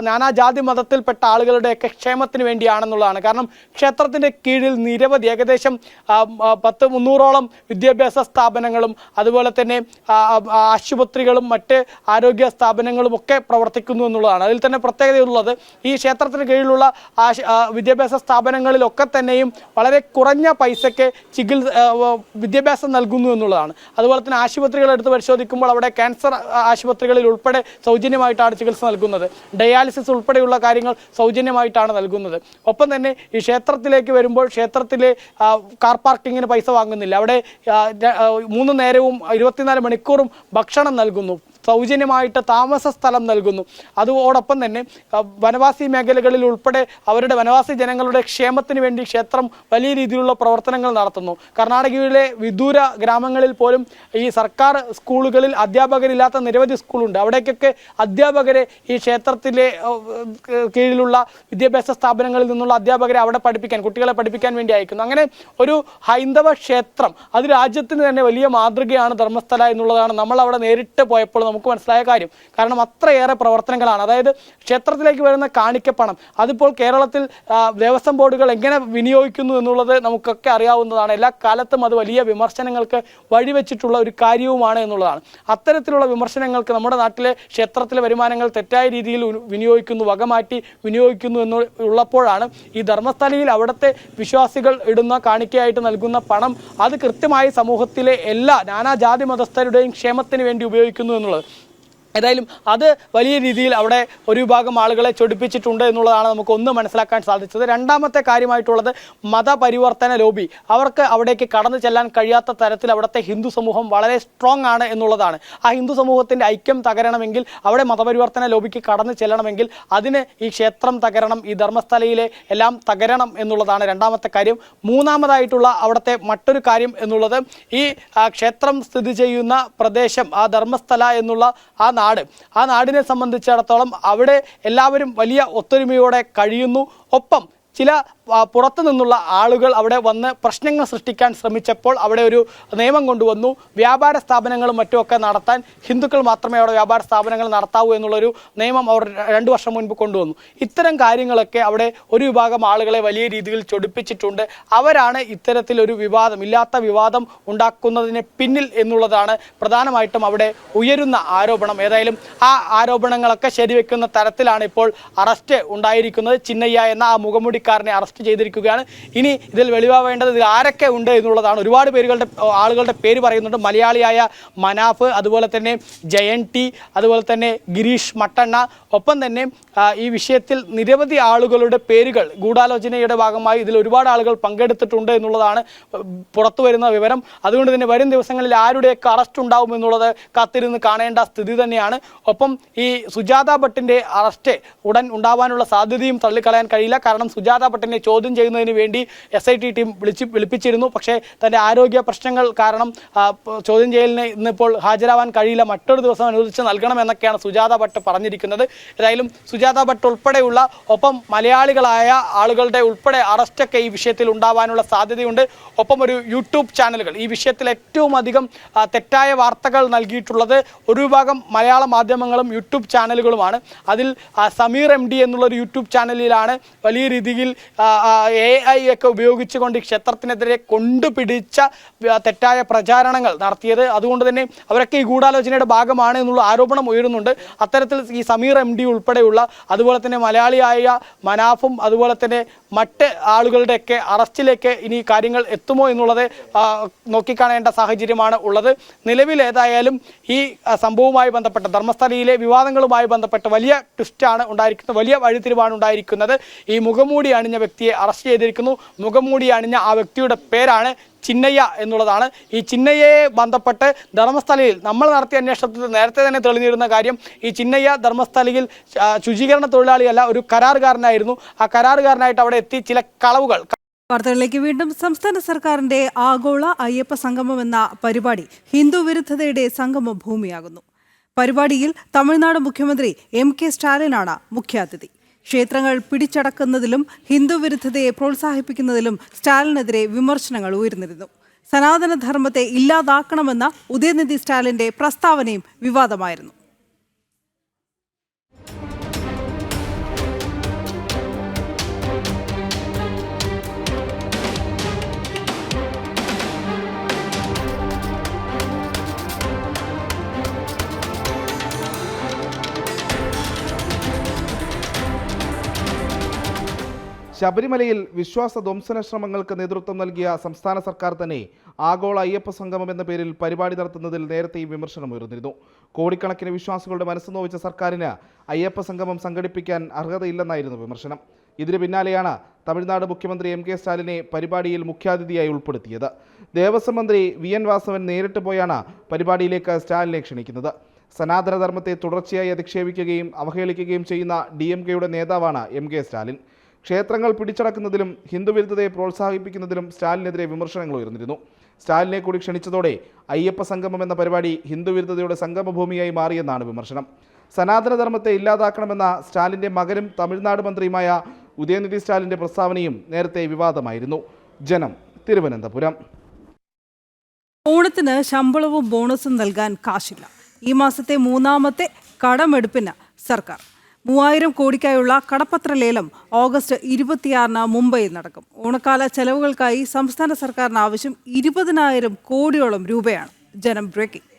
നാനാജാതി മതത്തിൽപ്പെട്ട ആളുകളുടെയൊക്കെ ക്ഷേമത്തിന് വേണ്ടിയാണെന്നുള്ളതാണ്. കാരണം ക്ഷേത്രത്തിൻ്റെ കീഴിൽ നിരവധി ഏകദേശം 300ഓളം വിദ്യാഭ്യാസ സ്ഥാപനങ്ങളും അതുപോലെ തന്നെ ആശുപത്രികളും മറ്റ് ആരോഗ്യ സ്ഥാപനങ്ങളും ഒക്കെ പ്രവർത്തിക്കുന്നു എന്നുള്ളതാണ്. അതിൽ തന്നെ പ്രത്യേകതയുള്ളത് ഈ ക്ഷേത്രത്തിന് കീഴിലുള്ള വിദ്യാഭ്യാസ സ്ഥാപനങ്ങളിലൊക്കെ തന്നെയും വളരെ കുറഞ്ഞ പൈസയ്ക്ക് വിദ്യാഭ്യാസം നൽകുന്നു എന്നുള്ളതാണ്. അതുപോലെ തന്നെ ആശുപത്രികൾ എടുത്ത് പരിശോധിക്കുമ്പോൾ അവിടെ ക്യാൻസർ ആശുപത്രികളിൽ ഉൾപ്പെടെ സൗജന്യമായിട്ടാണ് ചികിത്സ നൽകുന്നത്. ഡയാലിസിസ് ഉൾപ്പെടെയുള്ള കാര്യങ്ങൾ സൗജന്യമായിട്ടാണ് നൽകുന്നത്. ഒപ്പം തന്നെ ഈ ക്ഷേത്രത്തിലേക്ക് വരുമ്പോൾ ക്ഷേത്രത്തിലെ കാർ പാർക്കിങ്ങിന് പൈസ വാങ്ങുന്നില്ല. അവിടെ 3 നേരവും 24 മണിക്കൂറും ഭക്ഷണം നൽകുന്നു, സൗജന്യമായിട്ട് താമസ സ്ഥലം നൽകുന്നു. അതോടൊപ്പം തന്നെ വനവാസി മേഖലകളിൽ ഉൾപ്പെടെ അവരുടെ വനവാസി ജനങ്ങളുടെ ക്ഷേമത്തിന് വേണ്ടി ക്ഷേത്രം വലിയ രീതിയിലുള്ള പ്രവർത്തനങ്ങൾ നടത്തുന്നു. കർണാടകയിലെ വിദൂര ഗ്രാമങ്ങളിൽ പോലും ഈ സർക്കാർ സ്കൂളുകളിൽ അധ്യാപകരില്ലാത്ത നിരവധി സ്കൂളുണ്ട്. അവിടേക്കൊക്കെ അധ്യാപകരെ ഈ ക്ഷേത്രത്തിലെ കീഴിലുള്ള വിദ്യാഭ്യാസ സ്ഥാപനങ്ങളിൽ നിന്നുള്ള അധ്യാപകരെ അവിടെ പഠിപ്പിക്കാൻ, കുട്ടികളെ പഠിപ്പിക്കാൻ വേണ്ടി അയക്കുന്നു. അങ്ങനെ ഒരു ഹൈന്ദവ ക്ഷേത്രം അത് രാജ്യത്തിന് തന്നെ വലിയ മാതൃകയാണ് ധർമ്മസ്ഥല എന്നുള്ളതാണ് നമ്മൾ അവിടെ നേരിട്ട് പോയപ്പോൾ നമുക്ക് മനസ്സിലായ കാര്യം. കാരണം അത്രയേറെ പ്രവർത്തനങ്ങളാണ്. അതായത് ക്ഷേത്രത്തിലേക്ക് വരുന്ന കാണിക്കപ്പണം അതിപ്പോൾ കേരളത്തിൽ ദേവസ്വം ബോർഡുകൾ എങ്ങനെ വിനിയോഗിക്കുന്നു എന്നുള്ളത് നമുക്കൊക്കെ അറിയാവുന്നതാണ്. എല്ലാ കാലത്തും അത് വലിയ വിമർശനങ്ങൾക്ക് വഴിവെച്ചിട്ടുള്ള ഒരു കാര്യവുമാണ് എന്നുള്ളതാണ്. അത്തരത്തിലുള്ള വിമർശനങ്ങൾക്ക് നമ്മുടെ നാട്ടിലെ ക്ഷേത്രത്തിലെ വരുമാനങ്ങൾ തെറ്റായ രീതിയിൽ വിനിയോഗിക്കുന്നു, വകമാറ്റി വിനിയോഗിക്കുന്നു എന്നുള്ളപ്പോഴാണ് ഈ ധർമ്മസ്ഥലയിൽ അവിടുത്തെ വിശ്വാസികൾ ഇടുന്ന കാണിക്കയായിട്ട് നൽകുന്ന പണം അത് കൃത്യമായി സമൂഹത്തിലെ എല്ലാ നാനാജാതി മതസ്ഥരുടെയും ക്ഷേമത്തിന് വേണ്ടി ഉപയോഗിക്കുന്നു എന്നുള്ളത്. ഏതായാലും അത് വലിയ രീതിയിൽ അവിടെ ഒരു വിഭാഗം ആളുകളെ ചൊടിപ്പിച്ചിട്ടുണ്ട് എന്നുള്ളതാണ് നമുക്ക് ഒന്ന് മനസ്സിലാക്കാൻ സാധിച്ചത്. രണ്ടാമത്തെ കാര്യമായിട്ടുള്ളത് മതപരിവർത്തന ലോബി. അവർക്ക് അവിടേക്ക് കടന്നു ചെല്ലാൻ കഴിയാത്ത തരത്തിൽ അവിടുത്തെ ഹിന്ദു സമൂഹം വളരെ സ്ട്രോങ് ആണ് എന്നുള്ളതാണ്. ആ ഹിന്ദു സമൂഹത്തിൻ്റെ ഐക്യം തകരണമെങ്കിൽ, അവിടെ മതപരിവർത്തന ലോബിക്ക് കടന്നു ചെല്ലണമെങ്കിൽ അതിന് ഈ ക്ഷേത്രം തകരണം, ഈ ധർമ്മസ്ഥലയിലെ എല്ലാം തകരണം എന്നുള്ളതാണ് രണ്ടാമത്തെ കാര്യം. മൂന്നാമതായിട്ടുള്ള അവിടുത്തെ മറ്റൊരു കാര്യം എന്നുള്ളത് ഈ ക്ഷേത്രം സ്ഥിതി ചെയ്യുന്ന പ്രദേശം, ആ ധർമ്മസ്ഥല എന്നുള്ള ആ നാടിനെ സംബന്ധിച്ചിടത്തോളം അവിടെ എല്ലാവരും വലിയ ഒത്തൊരുമയോടെ കഴിയുന്നു. ഒപ്പം ചില പുറത്തു നിന്നുള്ള ആളുകൾ അവിടെ വന്ന് പ്രശ്നങ്ങൾ സൃഷ്ടിക്കാൻ ശ്രമിച്ചപ്പോൾ അവിടെ ഒരു നിയമം കൊണ്ടുവന്നു. വ്യാപാര സ്ഥാപനങ്ങളും മറ്റുമൊക്കെ നടത്താൻ ഹിന്ദുക്കൾ മാത്രമേ അവിടെ വ്യാപാര സ്ഥാപനങ്ങൾ നടത്താവൂ എന്നുള്ളൊരു നിയമം അവർ 2 വർഷം മുൻപ് കൊണ്ടുവന്നു. ഇത്തരം കാര്യങ്ങളൊക്കെ അവിടെ ഒരു വിഭാഗം ആളുകളെ വലിയ രീതിയിൽ ചൊടിപ്പിച്ചിട്ടുണ്ട്. അവരാണ് ഇത്തരത്തിലൊരു ഇല്ലാത്ത വിവാദം ഉണ്ടാക്കുന്നതിന് പിന്നിൽ എന്നുള്ളതാണ് പ്രധാനമായിട്ടും അവിടെ ഉയരുന്ന ആരോപണം. ഏതായാലും ആ ആരോപണങ്ങളൊക്കെ ശരിവെക്കുന്ന തരത്തിലാണ് ഇപ്പോൾ അറസ്റ്റ് ഉണ്ടായിരിക്കുന്നത്. ചിന്നയ്യ എന്ന ആ മുഖമുടിക്കാരനെ അറസ്റ്റ് ചെയ്തിരിക്കുകയാണ്. ഇനി ഇതിൽ വെളിവാവേണ്ടത് ഇതിൽ ആരൊക്കെ ഉണ്ട് എന്നുള്ളതാണ്. ഒരുപാട് ആളുകളുടെ പേര് പറയുന്നുണ്ട്. മലയാളിയായ മനാഫ്, അതുപോലെ തന്നെ ജയൻ ടി, അതുപോലെ തന്നെ ഗിരീഷ് മട്ടണ്ണ, ഒപ്പം തന്നെ ഈ വിഷയത്തിൽ നിരവധി ആളുകളുടെ പേരുകൾ ഗൂഢാലോചനയുടെ ഭാഗമായി ഇതിൽ ഒരുപാട് ആളുകൾ പങ്കെടുത്തിട്ടുണ്ട് എന്നുള്ളതാണ് പുറത്തു വരുന്ന വിവരം. അതുകൊണ്ട് തന്നെ വരും ദിവസങ്ങളിൽ ആരുടെയൊക്കെ അറസ്റ്റ് ഉണ്ടാവും എന്നുള്ളത് കാത്തിരുന്ന് കാണേണ്ട സ്ഥിതി തന്നെയാണ്. ഒപ്പം ഈ സുജാത ഭട്ടിൻ്റെ അറസ്റ്റ് ഉടൻ ഉണ്ടാവാനുള്ള സാധ്യതയും തള്ളിക്കളയാൻ കഴിയില്ല. കാരണം സുജാത ഭട്ടിനെ ചോദ്യം ചെയ്യുന്നതിന് വേണ്ടി SIT ടീം വിളിപ്പിച്ചിരുന്നു. പക്ഷേ തൻ്റെ ആരോഗ്യ പ്രശ്നങ്ങൾ കാരണം ചോദ്യം ചെയ്യലിന് ഇന്നിപ്പോൾ ഹാജരാവാൻ കഴിയില്ല, മറ്റൊരു ദിവസം അനുവദിച്ച് നൽകണമെന്നൊക്കെയാണ് സുജാത ഭട്ട് പറഞ്ഞിരിക്കുന്നത്. ഏതായാലും സുജാത ഭട്ട് ഉൾപ്പെടെയുള്ള ഒപ്പം മലയാളികളായ ആളുകളുടെ ഉൾപ്പെടെ അറസ്റ്റൊക്കെ ഈ വിഷയത്തിൽ ഉണ്ടാവാനുള്ള സാധ്യതയുണ്ട്. ഒപ്പം ഒരു യൂട്യൂബ് ചാനലുകൾ ഈ വിഷയത്തിൽ ഏറ്റവും അധികം തെറ്റായ വാർത്തകൾ നൽകിയിട്ടുള്ളത് ഒരു വിഭാഗം മലയാള മാധ്യമങ്ങളും യൂട്യൂബ് ചാനലുകളുമാണ്. അതിൽ സമീർ MD എന്നുള്ളൊരു യൂട്യൂബ് ചാനലിലാണ് വലിയ രീതിയിൽ AI ഒക്കെ ഉപയോഗിച്ചുകൊണ്ട് ക്ഷേത്രത്തിനെതിരെ കൊണ്ടുപിടിച്ച തെറ്റായ പ്രചാരണങ്ങൾ നടത്തിയത്. അതുകൊണ്ട് തന്നെ അവരൊക്കെ ഈ ഗൂഢാലോചനയുടെ ഭാഗമാണ് എന്നുള്ള ആരോപണം ഉയരുന്നുണ്ട്. അത്തരത്തിൽ ഈ സമീർ MD ഉൾപ്പെടെയുള്ള, അതുപോലെ തന്നെ മലയാളിയായ മനാഫും അതുപോലെ തന്നെ മറ്റ് ആളുകളുടെയൊക്കെ അറസ്റ്റിലേക്ക് ഇനി കാര്യങ്ങൾ എത്തുമോ എന്നുള്ളത് നോക്കിക്കാണേണ്ട സാഹചര്യമാണ് ഉള്ളത്. നിലവിൽ ഏതായാലും ഈ സംഭവവുമായി ബന്ധപ്പെട്ട ധർമ്മസ്ഥലയിലെ വിവാദങ്ങളുമായി ബന്ധപ്പെട്ട് വലിയ ട്വിസ്റ്റാണ് ഉണ്ടായിരിക്കുന്നത്, വലിയ വഴിത്തിരിവാണ് ഉണ്ടായിരിക്കുന്നത്. ഈ മുഖംമൂടി അണിഞ്ഞ വ്യക്തിയെ അറസ്റ്റ് ചെയ്തിരിക്കുന്നു. മുഖംമൂടി അണിഞ്ഞ ആ വ്യക്തിയുടെ പേരാണ് ചിന്നയ്യ എന്നുള്ളതാണ്. ഈ ചിന്നയ്യയെ ബന്ധപ്പെട്ട് ധർമ്മസ്ഥലയിൽ നമ്മൾ നടത്തിയ അന്വേഷണത്തിൽ നേരത്തെ തന്നെ തെളിഞ്ഞിരുന്ന കാര്യം, ഈ ചിന്നയ്യ ധർമ്മസ്ഥലയിൽ ശുചീകരണ തൊഴിലാളിയല്ല, ഒരു കരാറുകാരനായിരുന്നു. ആ കരാറുകാരനായിട്ട് അവിടെ എത്തി ചില കളവുകൾ. വാർത്തകളിലേക്ക് വീണ്ടും. സംസ്ഥാന സർക്കാരിന്റെ ആഗോള അയ്യപ്പ സംഗമം എന്ന പരിപാടി ഹിന്ദു വിരുദ്ധതയുടെ സംഗമ ഭൂമിയാകുന്നു. പരിപാടിയിൽ തമിഴ്നാട് മുഖ്യമന്ത്രി MK സ്റ്റാലിനാണ് മുഖ്യാതിഥി. ക്ഷേത്രങ്ങൾ പിടിച്ചടക്കുന്നതിലും ഹിന്ദു വിരുദ്ധതയെ പ്രോത്സാഹിപ്പിക്കുന്നതിലും സ്റ്റാലിനെതിരെ വിമർശനങ്ങൾ ഉയർന്നിരുന്നു. സനാതനധർമ്മത്തെ ഇല്ലാതാക്കണമെന്ന ഉദയനിധി സ്റ്റാലിന്റെ പ്രസ്താവനയും വിവാദമായിരുന്നു. ശബരിമലയിൽ വിശ്വാസ ധ്വംസന ശ്രമങ്ങൾക്ക് നേതൃത്വം നൽകിയ സംസ്ഥാന സർക്കാർ തന്നെ ആഗോള അയ്യപ്പ സംഗമം എന്ന പേരിൽ പരിപാടി നടത്തുന്നതിൽ നേരത്തെയും വിമർശനമുയർന്നിരുന്നു. കോടിക്കണക്കിന് വിശ്വാസികളുടെ മനസ്സ് നോവിച്ച സർക്കാരിന് അയ്യപ്പ സംഗമം സംഘടിപ്പിക്കാൻ അർഹതയില്ലെന്നായിരുന്നു വിമർശനം. ഇതിന് പിന്നാലെയാണ് തമിഴ്നാട് മുഖ്യമന്ത്രി MK സ്റ്റാലിനെ പരിപാടിയിൽ മുഖ്യാതിഥിയായി ഉൾപ്പെടുത്തിയത്. ദേവസ്വം മന്ത്രി VN വാസവൻ നേരിട്ട് പോയാണ് പരിപാടിയിലേക്ക് സ്റ്റാലിനെ ക്ഷണിക്കുന്നത്. സനാതനധർമ്മത്തെ തുടർച്ചയായി അധിക്ഷേപിക്കുകയും അവഹേളിക്കുകയും ചെയ്യുന്ന DMKയുടെ നേതാവാണ് MK സ്റ്റാലിൻ. ക്ഷേത്രങ്ങൾ പിടിച്ചടക്കുന്നതിലും ഹിന്ദുവിരുദ്ധതയെ പ്രോത്സാഹിപ്പിക്കുന്നതിലും സ്റ്റാലിനെതിരെ വിമർശനങ്ങൾ ഉയർന്നിരുന്നു. സ്റ്റാലിനെ കൂടി ക്ഷണിച്ചതോടെ അയ്യപ്പ സംഗമം എന്ന പരിപാടി ഹിന്ദുവിരുദ്ധതയുടെ സംഗമഭൂമിയായി മാറിയെന്നാണ് വിമർശനം. സനാതനധർമ്മത്തെ ഇല്ലാതാക്കണമെന്ന സ്റ്റാലിൻ്റെ മകനും തമിഴ്നാട് മന്ത്രിയുമായ ഉദയനിധി സ്റ്റാലിൻ്റെ പ്രസ്താവനയും നേരത്തെ വിവാദമായിരുന്നു. ജനം, തിരുവനന്തപുരം. ഓണത്തിന് ശമ്പളവും ബോണസും നൽകാൻ കാശില്ല. ഈ മാസത്തെ മൂന്നാമത്തെ കടമെടുപ്പിന് സർക്കാർ 3000 കോടിക്കായുള്ള കടപ്പത്ര ലേലം ഓഗസ്റ്റ് 26-ന് മുംബൈയിൽ നടക്കും. ഓണക്കാല ചെലവുകൾക്കായി സംസ്ഥാന സർക്കാരിന് ആവശ്യം 20,000 കോടിയോളം രൂപയാണ്. ജനം ബ്രേക്കിംഗ്.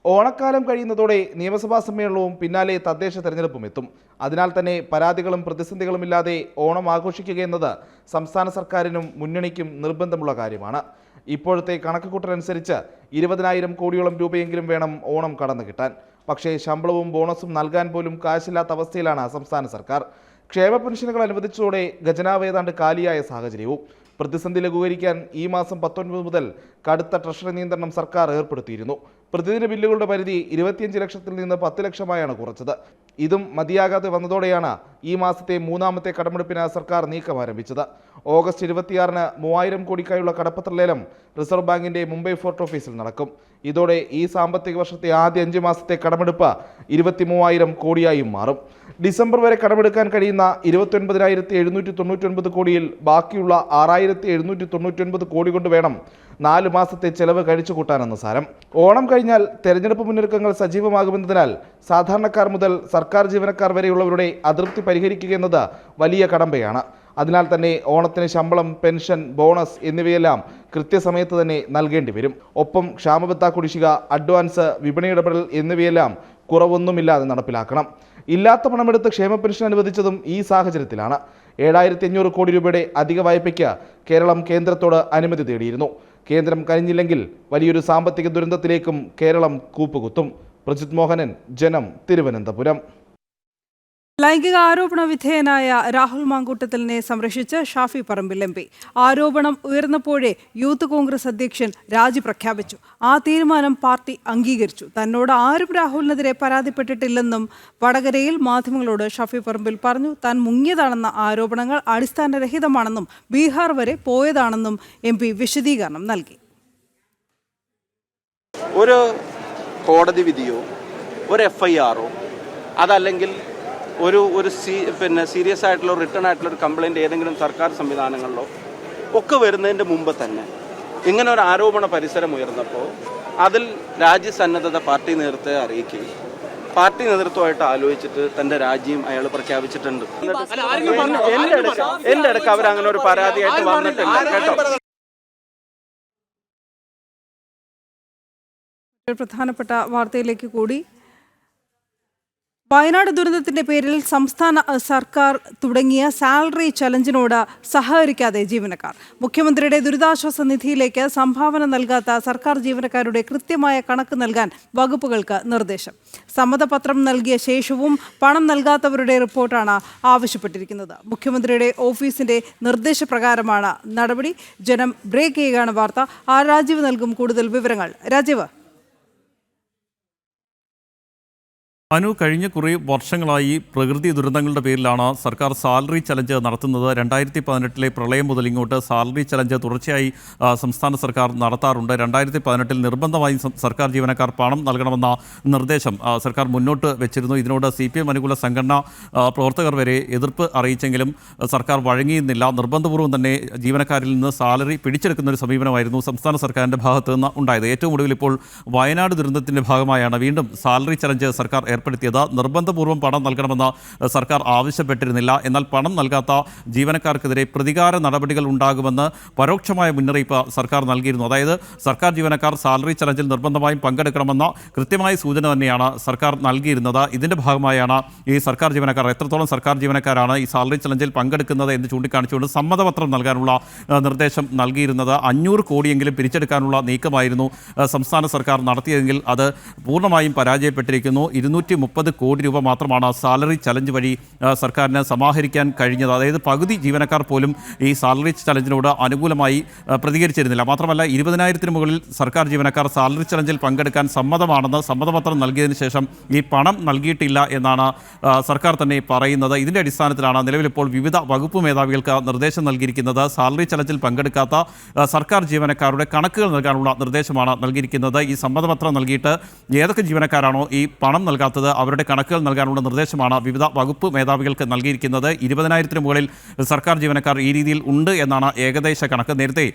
ഓണക്കാലം കഴിയുന്നതോടെ നിയമസഭാ സമ്മേളനവും പിന്നാലെ തദ്ദേശ തെരഞ്ഞെടുപ്പും എത്തും. അതിനാൽ തന്നെ പരാതികളും പ്രതിസന്ധികളും ഇല്ലാതെ ഓണം ആഘോഷിക്കുക എന്നത് സംസ്ഥാന സർക്കാരിനും മുന്നണിക്കും നിർബന്ധമുള്ള കാര്യമാണ്. ഇപ്പോഴത്തെ കണക്കുകൂട്ടലനുസരിച്ച് 20,000 കോടിയോളം രൂപയെങ്കിലും വേണം ഓണം കടന്നു കിട്ടാൻ. പക്ഷേ ശമ്പളവും ബോണസും നൽകാൻ പോലും കാശില്ലാത്ത അവസ്ഥയിലാണ് സംസ്ഥാന സർക്കാർ. ക്ഷേമ പെൻഷനുകൾ അനുവദിച്ചതോടെ ഖജനാവ് ഏതാണ്ട് കാലിയായ സാഹചര്യവും. പ്രതിസന്ധി ലഘൂകരിക്കാൻ ഈ മാസം 19 മുതൽ കടുത്ത ട്രഷറി നിയന്ത്രണം സർക്കാർ ഏർപ്പെടുത്തിയിരുന്നു. പ്രതിദിന ബില്ലുകളുടെ പരിധി 25 ലക്ഷത്തിൽ നിന്ന് 10 ലക്ഷമായാണ് കുറച്ചത്. ഇതും മതിയാകാതെ വന്നതോടെയാണ് ഈ മാസത്തെ മൂന്നാമത്തെ കടമെടുപ്പിന് സർക്കാർ നീക്കം ആരംഭിച്ചത്. ഓഗസ്റ്റ് 26-ന് 3000 കോടിക്കായുള്ള കടപ്പത്ര ലേലം റിസർവ് ബാങ്കിന്റെ മുംബൈ ഫോർട്ട് ഓഫീസിൽ നടക്കും. ഇതോടെ ഈ സാമ്പത്തിക വർഷത്തെ ആദ്യ 5 മാസത്തെ കടമെടുപ്പ് 23,000 കോടിയായും മാറും. ഡിസംബർ വരെ കടമെടുക്കാൻ കഴിയുന്ന 29,799 കോടിയിൽ ബാക്കിയുള്ള 6,799 കോടി കൊണ്ട് വേണം 4 മാസത്തെ ചെലവ് കഴിച്ചു കൂട്ടാനെന്ന് സാരം. ഓണം കഴിഞ്ഞാൽ തെരഞ്ഞെടുപ്പ് മുന്നൊരുക്കങ്ങൾ സജീവമാകുമെന്നതിനാൽ സാധാരണക്കാർ മുതൽ സർക്കാർ ജീവനക്കാർ വരെയുള്ളവരുടെ അതൃപ്തി പരിഹരിക്കുക എന്നത് വലിയ കടമ്പയാണ്. അതിനാൽ തന്നെ ഓണത്തിന് ശമ്പളം, പെൻഷൻ, ബോണസ് എന്നിവയെല്ലാം കൃത്യസമയത്ത് തന്നെ നൽകേണ്ടി വരും. ഒപ്പം ക്ഷാമബത്ത കുടിശ്ശിക, അഡ്വാൻസ്, വിപണി ഇടപെടൽ എന്നിവയെല്ലാം കുറവൊന്നുമില്ലാതെ നടപ്പിലാക്കണം. ഇല്ലാത്ത പണമെടുത്ത് ക്ഷേമ പെൻഷൻ അനുവദിച്ചതും ഈ സാഹചര്യത്തിലാണ്. 7,500 കോടി രൂപയുടെ അധിക വായ്പയ്ക്ക് കേരളം കേന്ദ്രത്തോട് അനുമതി തേടിയിരുന്നു. കേന്ദ്രം കഴിഞ്ഞില്ലെങ്കിൽ വലിയൊരു സാമ്പത്തിക ദുരന്തത്തിലേക്കും കേരളം കൂപ്പുകുത്തും. പ്രജിത് മോഹനൻ, ജനം, തിരുവനന്തപുരം. ലൈംഗിക ആരോപണ വിധേയനായ രാഹുൽ മാങ്കൂട്ടത്തിലിനെ സംരക്ഷിച്ച് ഷാഫി പറമ്പിൽ MP. ആരോപണം ഉയർന്നപ്പോഴേ യൂത്ത് കോൺഗ്രസ് അധ്യക്ഷൻ രാജി പ്രഖ്യാപിച്ചു. ആ തീരുമാനം പാർട്ടി അംഗീകരിച്ചു. തന്നോട് ആരും രാഹുലിനെതിരെ പരാതിപ്പെട്ടിട്ടില്ലെന്നും വടകരയിൽ മാധ്യമങ്ങളോട് ഷാഫി പറമ്പിൽ പറഞ്ഞു. താൻ മുങ്ങിയതാണെന്ന ആരോപണങ്ങൾ അടിസ്ഥാനരഹിതമാണെന്നും ബീഹാർ വരെ പോയതാണെന്നും MP വിശദീകരണം നൽകി. ഒരു കോടതി വിധിയോ ഒരു FIR-ഓ അതല്ലെങ്കിൽ ഒരു സീരിയസ് ആയിട്ടുള്ള റിട്ടേൺ ആയിട്ടുള്ള ഒരു കംപ്ലയിൻറ്റ് ഏതെങ്കിലും സർക്കാർ സംവിധാനങ്ങളിലോ ഒക്കെ വരുന്നതിൻ്റെ മുമ്പ് തന്നെ ഇങ്ങനെ ഒരു ആരോപണ പരിസരം ഉയർന്നപ്പോൾ അതിൽ രാജ്യസന്നദ്ധത പാർട്ടി നേതൃത്വത്തെ അറിയിക്കുകയും പാർട്ടി നേതൃത്വമായിട്ട് ആലോചിച്ചിട്ട് തൻ്റെ രാജിയും അയാൾ പ്രഖ്യാപിച്ചിട്ടുണ്ട്. എൻ്റെ ഇടയ്ക്ക് അവരങ്ങനെ ഒരു പരാതിയായിട്ട് വന്നിട്ടില്ല കേട്ടോ. പ്രധാനപ്പെട്ട വാർത്തയിലേക്ക് കൂടി. വയനാട് ദുരന്തത്തിന്റെ പേരിൽ സംസ്ഥാന സർക്കാർ തുടങ്ങിയ സാലറി ചലഞ്ചിനോട് സഹകരിക്കാതെ ജീവനക്കാർ. മുഖ്യമന്ത്രിയുടെ ദുരിതാശ്വാസ നിധിയിലേക്ക് സംഭാവന നൽകാത്ത സർക്കാർ ജീവനക്കാരുടെ കൃത്യമായ കണക്ക് നൽകാൻ വകുപ്പുകൾക്ക് നിർദ്ദേശം. സമ്മതപത്രം നൽകിയ ശേഷവും പണം നൽകാത്തവരുടെ റിപ്പോർട്ടാണ് ആവശ്യപ്പെട്ടിരിക്കുന്നത്. മുഖ്യമന്ത്രിയുടെ ഓഫീസിന്റെ നിർദ്ദേശപ്രകാരമാണ് നടപടി. ജനം ബ്രേക്ക് ചെയ്യുകയാണ് വാർത്ത. രാജീവ് നൽകും കൂടുതൽ വിവരങ്ങൾ. രാജീവ്. കഴിഞ്ഞ കുറേ വർഷങ്ങളായി പ്രകൃതി ദുരന്തങ്ങളുടെ പേരിലാണ് സർക്കാർ സാലറി ചലഞ്ച് നടത്തുന്നത്. 2018 പ്രളയം മുതൽ ഇങ്ങോട്ട് സാലറി ചലഞ്ച് തുടർച്ചയായി സംസ്ഥാന സർക്കാർ നടത്താറുണ്ട്. 2018 നിർബന്ധമായും സർക്കാർ ജീവനക്കാർ പണം നൽകണമെന്ന നിർദ്ദേശം സർക്കാർ മുന്നോട്ട് വെച്ചിരുന്നു. ഇതിനോട് CPM അനുകൂല സംഘടനാ പ്രവർത്തകർ വരെ എതിർപ്പ് അറിയിച്ചെങ്കിലും സർക്കാർ വഴങ്ങിയിരുന്നില്ല. നിർബന്ധപൂർവ്വം തന്നെ ജീവനക്കാരിൽ നിന്ന് സാലറി പിടിച്ചെടുക്കുന്ന ഒരു സമീപനമായിരുന്നു സംസ്ഥാന സർക്കാരിൻ്റെ ഭാഗത്ത് നിന്ന് ഉണ്ടായത്. ഏറ്റവും ഒടുവിൽ ഇപ്പോൾ വയനാട് ദുരന്തത്തിൻ്റെ ഭാഗമായാണ് വീണ്ടും സാലറി ചലഞ്ച് സർക്കാർ ഏർപ്പെടുത്തിയത്. നിർബന്ധപൂർവ്വം പണം നൽകണമെന്ന് സർക്കാർ ആവശ്യപ്പെട്ടിരുന്നില്ല. എന്നാൽ പണം നൽകാത്ത ജീവനക്കാർക്കെതിരെ പ്രതികാര നടപടികൾ ഉണ്ടാകുമെന്ന് പരോക്ഷമായ മുന്നറിയിപ്പ് സർക്കാർ നൽകിയിരുന്നു. അതായത് സർക്കാർ ജീവനക്കാർ സാലറി ചലഞ്ചിൽ നിർബന്ധമായും പങ്കെടുക്കണമെന്ന കൃത്യമായ സൂചന തന്നെയാണ് സർക്കാർ നൽകിയിരുന്നത്. ഇതിൻ്റെ ഭാഗമായാണ് ഈ സർക്കാർ ജീവനക്കാർ എത്രത്തോളം സർക്കാർ ജീവനക്കാരാണ് ഈ സാലറി ചലഞ്ചിൽ പങ്കെടുക്കുന്നത് എന്ന് ചൂണ്ടിക്കാണിച്ചുകൊണ്ട് സമ്മതപത്രം നൽകാനുള്ള നിർദ്ദേശം നൽകിയിരുന്നത്. 500 കോടിയെങ്കിലും പിരിച്ചെടുക്കാനുള്ള നീക്കമായിരുന്നു സംസ്ഥാന സർക്കാർ നടത്തിയതെങ്കിൽ അത് പൂർണ്ണമായും പരാജയപ്പെട്ടിരിക്കുന്നു. 230 കോടി രൂപ മാത്രമാണ് സാലറി ചലഞ്ച് വഴി സർക്കാരിന് സമാഹരിക്കാൻ കഴിഞ്ഞത്. അതായത് പകുതി ജീവനക്കാർ പോലും ഈ സാലറി ചലഞ്ചിനോട് അനുകൂലമായി പ്രതികരിച്ചിരുന്നില്ല. മാത്രമല്ല 20,000-ന് മുകളിൽ സർക്കാർ ജീവനക്കാർ സാലറി ചലഞ്ചിൽ പങ്കെടുക്കാൻ സമ്മതമാണെന്ന് സമ്മതപത്രം നൽകിയതിനു ശേഷം ഈ പണം നൽകിയിട്ടില്ല എന്നാണ് സർക്കാർ തന്നെ പറയുന്നത്. ഇതിൻ്റെ അടിസ്ഥാനത്തിലാണ് നിലവിലിപ്പോൾ വിവിധ വകുപ്പ് മേധാവികൾക്ക് നിർദ്ദേശം നൽകിയിരിക്കുന്നത്. സാലറി ചലഞ്ചിൽ പങ്കെടുക്കാത്ത സർക്കാർ ജീവനക്കാരുടെ കണക്കുകൾ നൽകാനുള്ള നിർദ്ദേശമാണ് നൽകിയിരിക്കുന്നത്. ഈ സമ്മതപത്രം നൽകിയിട്ട് ഏതൊക്കെ ജീവനക്കാരാണോ ഈ പണം നൽകാത്തത് അവരുടെ കണക്കുകൾ നൽകാനുള്ള നിർദ്ദേശമാണ് വിവിധ വകുപ്പ് മേധാവികൾക്ക് നൽകിയിരിക്കുന്നത്. 20,000-ന് മുകളിൽ സർക്കാർ ജീവനക്കാർ ഈ രീതിയിൽ ഉണ്ട് എന്നാണ് ഏകദേശ കണക്ക്. നേരത്തെ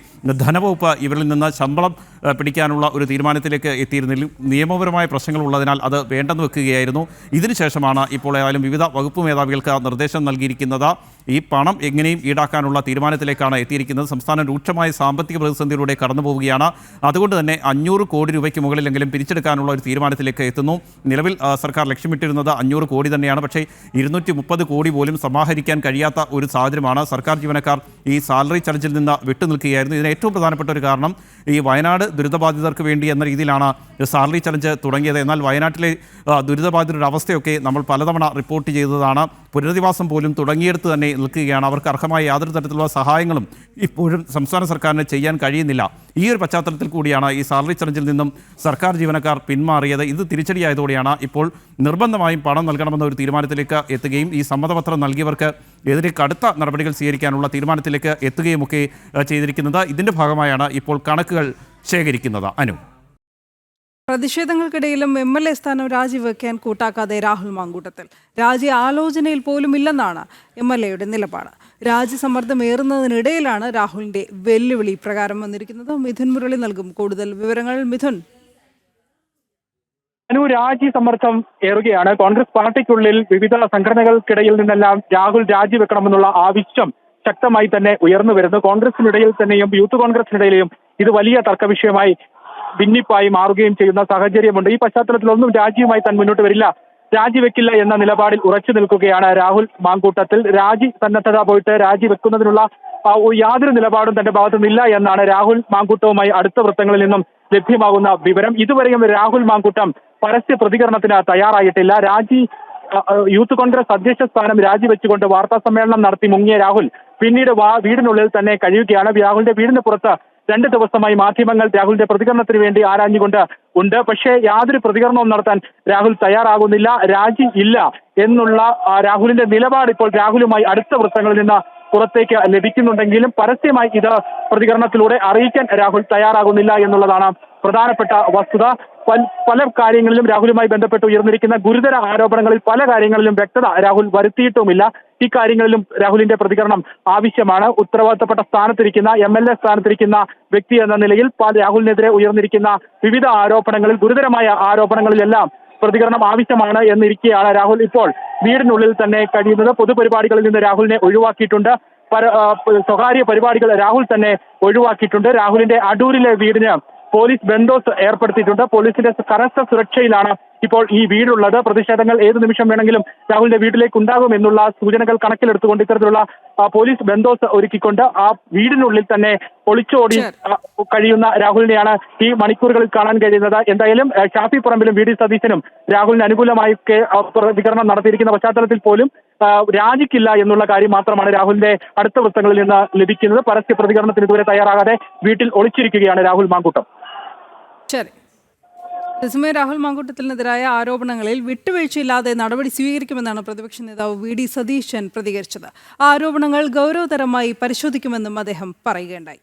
ധനവകുപ്പ് ഇവരിൽ നിന്ന് ശമ്പളം പിടിക്കാനുള്ള ഒരു തീരുമാനത്തിലേക്ക് എത്തിയിരുന്നെങ്കിലും നിയമപരമായ പ്രശ്നങ്ങൾ ഉള്ളതിനാൽ അത് വേണ്ടെന്ന് വെക്കുകയായിരുന്നു. ഇതിനുശേഷമാണ് ഇപ്പോൾ ഏതായാലും വിവിധ വകുപ്പ് മേധാവികൾക്ക് നിർദ്ദേശം നൽകിയിരിക്കുന്നത്. ഈ പണം എങ്ങനെയും ഈടാക്കാനുള്ള തീരുമാനത്തിലേക്കാണ് എത്തിയിരിക്കുന്നത്. സംസ്ഥാനം രൂക്ഷമായ സാമ്പത്തിക പ്രതിസന്ധിയിലൂടെ കടന്നു പോവുകയാണ്. അതുകൊണ്ട് തന്നെ 500 കോടി രൂപയ്ക്ക് മുകളിലെങ്കിലും പിരിച്ചെടുക്കാനുള്ള ഒരു തീരുമാനത്തിലേക്ക് എത്തുന്നു. നിലവിൽ സർക്കാർ ലക്ഷ്യമിട്ടിരുന്നത് 500 കോടി തന്നെയാണ്. പക്ഷേ 230 കോടി പോലും സമാഹരിക്കാൻ കഴിയാത്ത ഒരു സാഹചര്യമാണ്. സർക്കാർ ജീവനക്കാർ ഈ സാലറി ചലഞ്ചിൽ നിന്ന് വിട്ടുനിൽക്കുകയായിരുന്നു. ഇതിന് ഏറ്റവും പ്രധാനപ്പെട്ട ഒരു കാരണം ഈ വയനാട് ദുരിതബാധിതർക്ക് വേണ്ടി എന്ന രീതിയിലാണ് സാലറി ചലഞ്ച് തുടങ്ങിയത്. എന്നാൽ വയനാട്ടിലെ ദുരിതബാധിതരുടെ അവസ്ഥയൊക്കെ നമ്മൾ പലതവണ റിപ്പോർട്ട് ചെയ്തതാണ്. പുനരധിവാസം പോലും തുടങ്ങിയെടുത്ത് തന്നെ നിൽക്കുകയാണ്. അവർക്ക് അർഹമായ യാതൊരു തരത്തിലുള്ള സഹായങ്ങളും ഇപ്പോഴും സംസ്ഥാന സർക്കാരിന് ചെയ്യാൻ കഴിയുന്നില്ല. ഈ ഒരു പശ്ചാത്തലത്തിൽ കൂടിയാണ് ഈ സാലറി ചലഞ്ചിൽ നിന്നും സർക്കാർ ജീവനക്കാർ പിന്മാറിയത്. ഇത് തിരിച്ചടിയായതോടെയാണ് ഇപ്പോൾ നിർബന്ധമായും പണം നൽകണമെന്ന ഒരു തീരുമാനത്തിലേക്ക് എത്തുകയും ഈ സമ്മതപത്രം നൽകിയവർക്ക് എതിരെ കടുത്ത നടപടികൾ സ്വീകരിക്കാനുള്ള തീരുമാനത്തിലേക്ക് എത്തുകയുമൊക്കെ ചെയ്തിരിക്കുന്നത്. ഇതിൻ്റെ ഭാഗമായാണ് ഇപ്പോൾ കണക്കുകൾ ശേഖരിക്കുന്നത്. അനു, പ്രതിഷേധങ്ങൾക്കിടയിലും MLA സ്ഥാനം രാജിവെക്കാൻ കൂട്ടാക്കാതെ രാഹുൽ മാങ്കൂട്ടത്തിൽ. രാജി ആലോചനയിൽ പോലും ഇല്ലെന്നാണ് MLAയുടെ നിലപാട്. രാജ്യസമ്മർദ്ദമേറുന്നതിനിടയിലാണ് രാഹുലിന്റെ വെല്ലുവിളി പ്രകാരം വന്നിരിക്കുന്നത്. മിഥുൻ മുരളി നൽകും കൂടുതൽ വിവരങ്ങൾ. മിഥുൻ. രാജി സമ്മർദ്ദം ഏറുകയാണ്. കോൺഗ്രസ് പാർട്ടിക്കുള്ളിൽ വിവിധ സംഘടനകൾക്കിടയിൽ നിന്നെല്ലാം രാഹുൽ രാജിവെക്കണമെന്നുള്ള ആവശ്യം ശക്തമായി തന്നെ ഉയർന്നു വരുന്നു. കോൺഗ്രസിനിടയിൽ തന്നെയും യൂത്ത് കോൺഗ്രസിനിടയിലെയും ഇത് വലിയ തർക്ക വിഷയമായി ഭിന്നിപ്പായി മാറുകയും ചെയ്യുന്ന സാഹചര്യമുണ്ട്. ഈ പശ്ചാത്തലത്തിലൊന്നും രാജിയുമായി താൻ മുന്നോട്ട് വരില്ല, രാജിവെക്കില്ല എന്ന നിലപാടിൽ ഉറച്ചു നിൽക്കുകയാണ് രാഹുൽ മാങ്കൂട്ടത്തിൽ. രാജി സന്നദ്ധത പോയിട്ട് രാജിവെക്കുന്നതിനുള്ള യാതൊരു നിലപാടും തന്റെ ഭാഗത്തു നിന്നില്ല എന്നാണ് രാഹുൽ മാങ്കൂട്ടവുമായി അടുത്ത വൃത്തങ്ങളിൽ നിന്നും ലഭ്യമാകുന്ന വിവരം. ഇതുവരെയും രാഹുൽ മാങ്കൂട്ടം പരസ്യ പ്രതികരണത്തിന് തയ്യാറായിട്ടില്ല. യൂത്ത് കോൺഗ്രസ് അധ്യക്ഷ സ്ഥാനം രാജിവെച്ചുകൊണ്ട് വാർത്താ സമ്മേളനം നടത്തി മുങ്ങിയ രാഹുൽ പിന്നീട് വീടിനുള്ളിൽ തന്നെ കഴിയുകയാണ്. രാഹുലിന്റെ വീടിന് പുറത്ത് 2 ദിവസമായി മാധ്യമങ്ങൾ രാഹുലിന്റെ പ്രതികരണത്തിന് വേണ്ടി ആരാഞ്ഞുകൊണ്ട് ഉണ്ട്. പക്ഷേ യാതൊരു പ്രതികരണവും നടത്താൻ രാഹുൽ തയ്യാറാകുന്നില്ല. രാജി ഇല്ല എന്നുള്ള രാഹുലിന്റെ നിലപാട് ഇപ്പോൾ രാഹുലുമായി അടുത്ത വൃത്തങ്ങളിൽ നിന്ന് പുറത്തേക്ക് ലഭിക്കുന്നുണ്ടെങ്കിലും പരസ്യമായി ഇത് പ്രതികരണത്തിലൂടെ അറിയിക്കാൻ രാഹുൽ തയ്യാറാകുന്നില്ല എന്നുള്ളതാണ് പ്രധാനപ്പെട്ട വസ്തുത. പല കാര്യങ്ങളിലും രാഹുലുമായി ബന്ധപ്പെട്ട് ഉയർന്നിരിക്കുന്ന ഗുരുതര ആരോപണങ്ങളിൽ പല കാര്യങ്ങളിലും വ്യക്തത രാഹുൽ വരുത്തിയിട്ടുമില്ല. ഇക്കാര്യങ്ങളിലും രാഹുലിന്റെ പ്രതികരണം ആവശ്യമാണ്. ഉത്തരവാദിത്തപ്പെട്ട സ്ഥാനത്തിരിക്കുന്ന MLA സ്ഥാനത്തിരിക്കുന്ന വ്യക്തി എന്ന നിലയിൽ രാഹുലിനെതിരെ ഉയർന്നിരിക്കുന്ന വിവിധ ആരോപണങ്ങളിൽ ഗുരുതരമായ ആരോപണങ്ങളിലെല്ലാം പ്രതികരണം ആവശ്യമാണ് എന്നിരിക്കെയാണ് രാഹുൽ ഇപ്പോൾ വീടിനുള്ളിൽ തന്നെ കഴിയുന്നത്. പൊതുപരിപാടികളിൽ നിന്ന് രാഹുലിനെ ഒഴിവാക്കിയിട്ടുണ്ട്. സ്വകാര്യ പരിപാടികൾ രാഹുൽ തന്നെ ഒഴിവാക്കിയിട്ടുണ്ട്. രാഹുലിന്റെ അടൂരിലെ വീടിന് പോലീസ് ബന്ദോബസ്ത് ഏർപ്പെടുത്തിയിട്ടുണ്ട്. പോലീസിന്റെ കനത്ത സുരക്ഷയിലാണ് ഇപ്പോൾ ഈ വീടുള്ളത്. പ്രതിഷേധങ്ങൾ ഏത് നിമിഷം വേണമെങ്കിലും രാഹുലിന്റെ വീട്ടിലേക്ക് ഉണ്ടാകുമെന്നുള്ള സൂചനകൾ കണക്കിലെടുത്തുകൊണ്ട് ഇത്തരത്തിലുള്ള പോലീസ് ബന്ദോബസ്ത് ഒരുക്കിക്കൊണ്ട് ആ വീടിനുള്ളിൽ തന്നെ ഒളിച്ചോടി കഴിയുന്ന രാഹുലിനെയാണ് ഈ മണിക്കൂറുകളിൽ കാണാൻ കഴിയുന്നത്. എന്തായാലും ഷാഫി പറമ്പിലും വി ഡി സതീശനും രാഹുലിന് അനുകൂലമായി പ്രതികരണം നടത്തിയിരിക്കുന്ന പശ്ചാത്തലത്തിൽ പോലും രാജിക്കില്ല എന്നുള്ള കാര്യം മാത്രമാണ് രാഹുലിന്റെ അടുത്ത വൃത്തങ്ങളിൽ നിന്ന് ലഭിക്കുന്നത്. പരസ്യ പ്രതികരണത്തിന് ഇതുവരെ തയ്യാറാകാതെ വീട്ടിൽ ഒളിച്ചിരിക്കുകയാണ് രാഹുൽ മാങ്കൂട്ടം. ശരി. രാഹുൽ മാങ്കൂട്ടത്തിനെതിരായ ആരോപണങ്ങളിൽ വിട്ടുവീഴ്ചയില്ലാതെ നടപടി സ്വീകരിക്കുമെന്നാണ് പ്രതിപക്ഷ നേതാവ് വി ഡി സതീശൻ പ്രതികരിച്ചത്. ആരോപണങ്ങൾ ഗൗരവതരമായി പരിശോധിക്കുമെന്നും അദ്ദേഹം പറയുകയുണ്ടായി.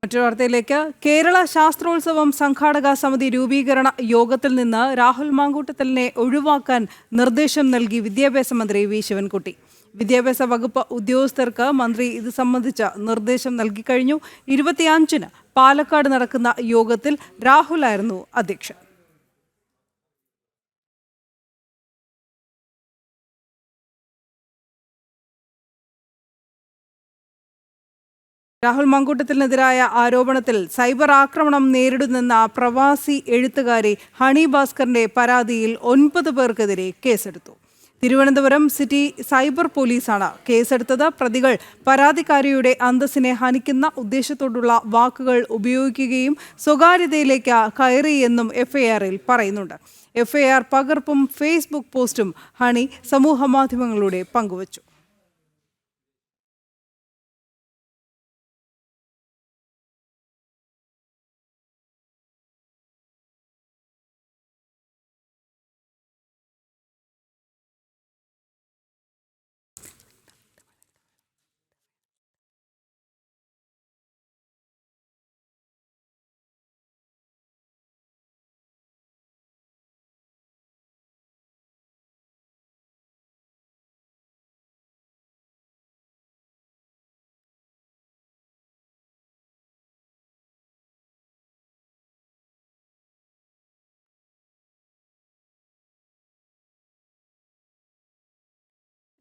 മറ്റൊരു വാർത്തയിലേക്ക്. കേരള ശാസ്ത്രോത്സവം സംഘാടക സമിതി രൂപീകരണ യോഗത്തിൽ നിന്ന് രാഹുൽ മാങ്കൂട്ടത്തിലിനെ ഒഴിവാക്കാൻ നിർദ്ദേശം നൽകി വിദ്യാഭ്യാസ മന്ത്രി വി ശിവൻകുട്ടി. വിദ്യാഭ്യാസ വകുപ്പ് ഉദ്യോഗസ്ഥർക്ക് മന്ത്രി ഇത് സംബന്ധിച്ച നിർദ്ദേശം നൽകിക്കഴിഞ്ഞു. 25-ന് പാലക്കാട് നടക്കുന്ന യോഗത്തിൽ രാഹുലായിരുന്നു അധ്യക്ഷൻ. രാഹുൽ മാങ്കൂട്ടത്തിനെതിരായ ആരോപണത്തിൽ സൈബർ ആക്രമണം നേരിടുന്നെന്ന പ്രവാസി എഴുത്തുകാരി ഹണി ഭാസ്കറിന്റെ പരാതിയിൽ 9 പേർക്കെതിരെ കേസെടുത്തു. തിരുവനന്തപുരം സിറ്റി സൈബർ പോലീസാണ് കേസെടുത്തത്. പ്രതികൾ പരാതിക്കാരിയുടെ അന്തസ്സിനെ ഹനിക്കുന്ന ഉദ്ദേശത്തോടുള്ള വാക്കുകൾ ഉപയോഗിക്കുകയും സ്വകാര്യതയിലേക്ക് കയറിയെന്നും എഫ്ഐആറിൽ പറയുന്നുണ്ട്. എഫ്ഐആർ പകർപ്പും ഫേസ്ബുക്ക് പോസ്റ്റും ഹണി സമൂഹമാധ്യമങ്ങളിലൂടെ പങ്കുവച്ചു.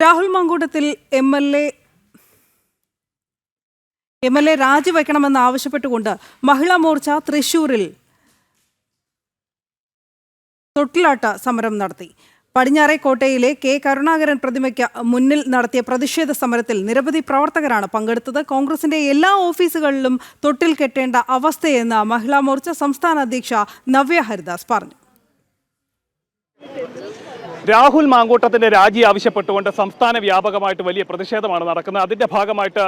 Rahul Mamkootathil M L A രാജിവെക്കണമെന്ന് ആവശ്യപ്പെട്ടുകൊണ്ട് മഹിളാ മോർച്ച തൃശൂരിൽ തൊട്ടിലാട്ട സമരം നടത്തി. പടിഞ്ഞാറേക്കോട്ടയിലെ കെ കരുണാകരൻ പ്രതിമയ്ക്ക് മുന്നിൽ നടത്തിയ പ്രതിഷേധ സമരത്തിൽ നിരവധി പ്രവർത്തകരാണ് പങ്കെടുത്തത്. കോൺഗ്രസിന്റെ എല്ലാ ഓഫീസുകളിലും തൊട്ടിൽ കെട്ടേണ്ട അവസ്ഥയെന്ന് മഹിളാ മോർച്ച സംസ്ഥാന അധ്യക്ഷ നവ്യ ഹരിദാസ് പറഞ്ഞു. രാഹുൽ മാങ്കൂട്ടത്തിന്റെ രാജി ആവശ്യപ്പെട്ടുകൊണ്ട് സംസ്ഥാന വ്യാപകമായിട്ട് വലിയ പ്രതിഷേധമാണ് നടക്കുന്നത്. അതിന്റെ ഭാഗമായിട്ട്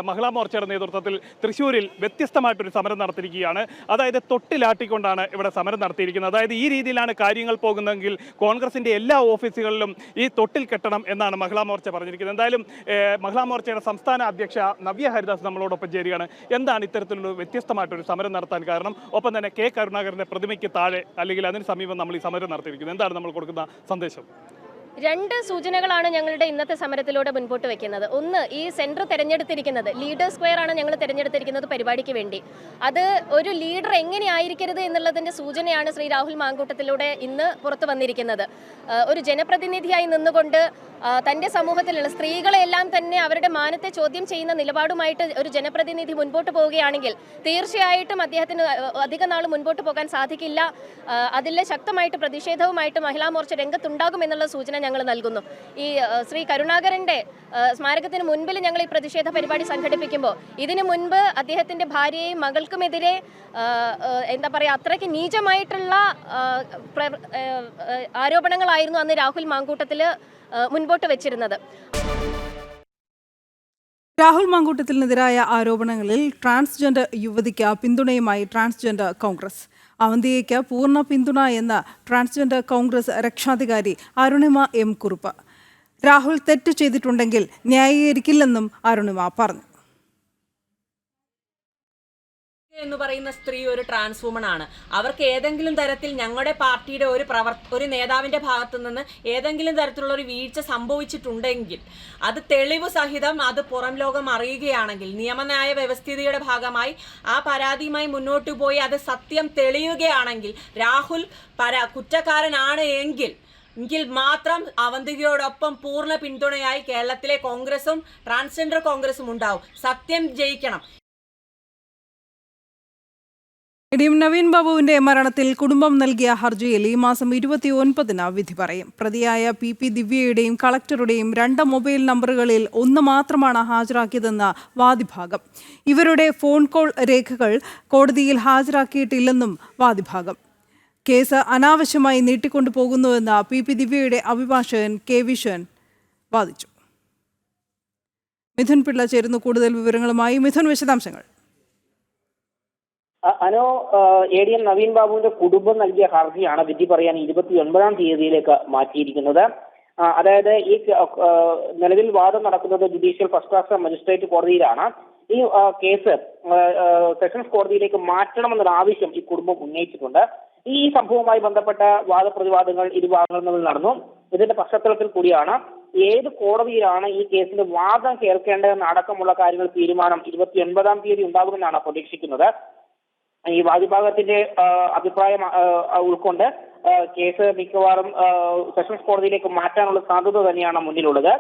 മഹിളാ മോർച്ചയുടെ നേതൃത്വത്തിൽ തൃശ്ശൂരിൽ വ്യത്യസ്തമായിട്ടൊരു സമരം നടത്തിയിരിക്കുകയാണ്. അതായത് തൊട്ടിലാട്ടിക്കൊണ്ടാണ് ഇവിടെ സമരം നടത്തിയിരിക്കുന്നത്. അതായത് ഈ രീതിയിലാണ് കാര്യങ്ങൾ പോകുന്നതെങ്കിൽ കോൺഗ്രസിന്റെ എല്ലാ ഓഫീസുകളിലും ഈ തൊട്ടിൽ കെട്ടണം എന്നാണ് മഹിളാ മോർച്ച പറഞ്ഞിരിക്കുന്നത്. എന്തായാലും മഹിളാ മോർച്ചയുടെ സംസ്ഥാന അധ്യക്ഷ നവ്യ ഹരിദാസ് നമ്മളോടൊപ്പം ചേരുകയാണ്. എന്താണ് ഇത്തരത്തിലുള്ള വ്യത്യസ്തമായിട്ടൊരു സമരം നടത്താൻ കാരണം? ഒപ്പം തന്നെ കെ കരുണാകരന്റെ പ്രതിമയ്ക്ക് താഴെ അല്ലെങ്കിൽ അതിന് സമീപം നമ്മൾ ഈ സമരം നടത്തിയിരിക്കുന്നത്. എന്താണ് നമ്മൾ കൊടുക്കുന്ന സന്ദേശം? രണ്ട് സൂചനകളാണ് ഞങ്ങളുടെ ഇന്നത്തെ സമരത്തിലൂടെ മുൻപോട്ട് വെക്കുന്നത്. ഒന്ന്, ഈ സെന്റർ തെരഞ്ഞെടുത്തിരിക്കുന്നത് ലീഡേഴ്സ് സ്ക്വയർ ആണ് ഞങ്ങൾ തെരഞ്ഞെടുത്തിരിക്കുന്നത് പരിപാടിക്ക് വേണ്ടി. അത് ഒരു ലീഡർ എങ്ങനെ ആയിരിക്കരുത് എന്നുള്ളതിന്റെ സൂചനയാണ് ശ്രീ രാഹുൽ മാങ്കൂട്ടത്തിലൂടെ ഇന്ന് പുറത്തു വന്നിരിക്കുന്നത്. ഒരു ജനപ്രതിനിധിയായി നിന്നുകൊണ്ട് തൻ്റെ സമൂഹത്തിലുള്ള സ്ത്രീകളെല്ലാം തന്നെ അവരുടെ മാനത്തെ ചോദ്യം ചെയ്യുന്ന നിലപാടുമായിട്ട് ഒരു ജനപ്രതിനിധി മുൻപോട്ട് പോവുകയാണെങ്കിൽ തീർച്ചയായിട്ടും അദ്ദേഹത്തിന് അധിക നാൾ മുൻപോട്ട് പോകാൻ സാധിക്കില്ല. അതിൽ ശക്തമായിട്ട് പ്രതിഷേധവുമായിട്ട് മഹിളാ മോർച്ച രംഗത്തുണ്ടാകുമെന്നുള്ള സൂചന ഞങ്ങൾ നൽകുന്നു. ഈ ശ്രീ കരുണാകരന്റെ സ്മാരകത്തിന് മുൻപിൽ ഞങ്ങൾ ഈ പ്രതിഷേധ പരിപാടി സംഘടിപ്പിക്കുമ്പോൾ ഇതിനു മുൻപ് അദ്ദേഹത്തിന്റെ ഭാര്യയെയും മകൾക്കുമെതിരെ എന്താ പറയുക, അത്രയ്ക്ക് നീചമായിട്ടുള്ള ആരോപണങ്ങളായിരുന്നു അന്ന് രാഹുൽ മാങ്കൂട്ടത്തിൽ മുൻപോട്ട് വെച്ചിരുന്നത്. രാഹുൽ മാങ്കൂട്ടത്തിനെതിരായ ആരോപണങ്ങളിൽ ട്രാൻസ്ജെൻഡർ യുവതിക്ക് പിന്തുണയുമായി ട്രാൻസ്ജെൻഡർ കോൺഗ്രസ്. അവന്തികയ്ക്ക് പൂർണ്ണ പിന്തുണ എന്ന ട്രാൻസ്ജെൻഡർ കോൺഗ്രസ് രക്ഷാധികാരി അരുണിമ എം കുറുപ്പ്. രാഹുൽ തെറ്റ് ചെയ്തിട്ടുണ്ടെങ്കിൽ ന്യായീകരിക്കില്ലെന്നും അരുണിമ പറഞ്ഞു. എന്ന് പറയുന്ന സ്ത്രീ ഒരു ട്രാൻസ് വുമൺ ആണ്. അവർക്ക് ഏതെങ്കിലും തരത്തിൽ ഞങ്ങളുടെ പാർട്ടിയുടെ ഒരു നേതാവിന്റെ ഭാഗത്തു നിന്ന് ഏതെങ്കിലും തരത്തിലുള്ള ഒരു വീഴ്ച സംഭവിച്ചിട്ടുണ്ടെങ്കിൽ അത് തെളിവ് സഹിതം അത് പുറം ലോകം അറിയുകയാണെങ്കിൽ നിയമന്യായ വ്യവസ്ഥിതിയുടെ ഭാഗമായി ആ പരാതിയുമായി മുന്നോട്ട് പോയി അത് സത്യം തെളിയുകയാണെങ്കിൽ രാഹുൽ കുറ്റക്കാരനാണ് എങ്കിൽ മാത്രം അവന്തികയോടൊപ്പം പൂർണ്ണ പിന്തുണയായി കേരളത്തിലെ കോൺഗ്രസും ട്രാൻസ്ജെൻഡർ കോൺഗ്രസും ഉണ്ടാവും. സത്യം ജയിക്കണം. നവീൻ ബാബുവിന്റെ മരണത്തിൽ കുടുംബം നൽകിയ ഹർജിയിൽ ഈ മാസം 29-ന് വിധി പറയും. പ്രതിയായ PP ദിവ്യയുടെയും കളക്ടറുടെയും 2 മൊബൈൽ നമ്പറുകളിൽ ഒന്ന് മാത്രമാണ് ഹാജരാക്കിയതെന്ന് വാദിഭാഗം. ഇവരുടെ ഫോൺ കോൾ രേഖകൾ കോടതിയിൽ ഹാജരാക്കിയിട്ടില്ലെന്നും വാദിഭാഗം. കേസ് അനാവശ്യമായി നീട്ടിക്കൊണ്ടുപോകുന്നുവെന്ന് PP ദിവ്യയുടെ അഭിഭാഷകൻ K വിശ്വൻ വാദിച്ചു. മിഥുൻ പിള്ള ചേരുന്നു കൂടുതൽ വിവരങ്ങളുമായി. മിഥുൻ, വിശദാംശങ്ങൾ. ADM നവീൻ ബാബുവിന്റെ കുടുംബം നൽകിയ ഹർജിയാണ് വിധി പറയാൻ 29-ാം തീയതിയിലേക്ക് മാറ്റിയിരിക്കുന്നത്. അതായത് ഈ നിലവിൽ വാദം നടക്കുന്നത് ജുഡീഷ്യൽ ഫസ്റ്റ് ക്ലാസ് മജിസ്ട്രേറ്റ് കോടതിയിലാണ്. ഈ കേസ് സെഷൻസ് കോടതിയിലേക്ക് മാറ്റണമെന്നൊരു ആവശ്യം ഈ കുടുംബം ഉന്നയിച്ചിട്ടുണ്ട്. ഈ സംഭവവുമായി ബന്ധപ്പെട്ട വാദപ്രതിവാദങ്ങൾ ഇരുഭാഗങ്ങളിൽ തമ്മിൽ നടന്നു. ഇതിന്റെ പശ്ചാത്തലത്തിൽ കൂടിയാണ് ഏത് കോടതിയിലാണ് ഈ കേസിന്റെ വാദം കേൾക്കേണ്ടതെന്ന് അടക്കമുള്ള കാര്യങ്ങൾ തീരുമാനം 29-ാം തീയതി ഉണ്ടാകുമെന്നാണ് പ്രതീക്ഷിക്കുന്നത്. ഈ വാദിഭാഗത്തിന്റെ അഭിപ്രായം ഉൾക്കൊണ്ട് കേസ് മിക്കവാറും സെഷൻസ് കോടതിയിലേക്ക് മാറ്റാനുള്ള സാധ്യത തന്നെയാണ് മുന്നിലുള്ളത്.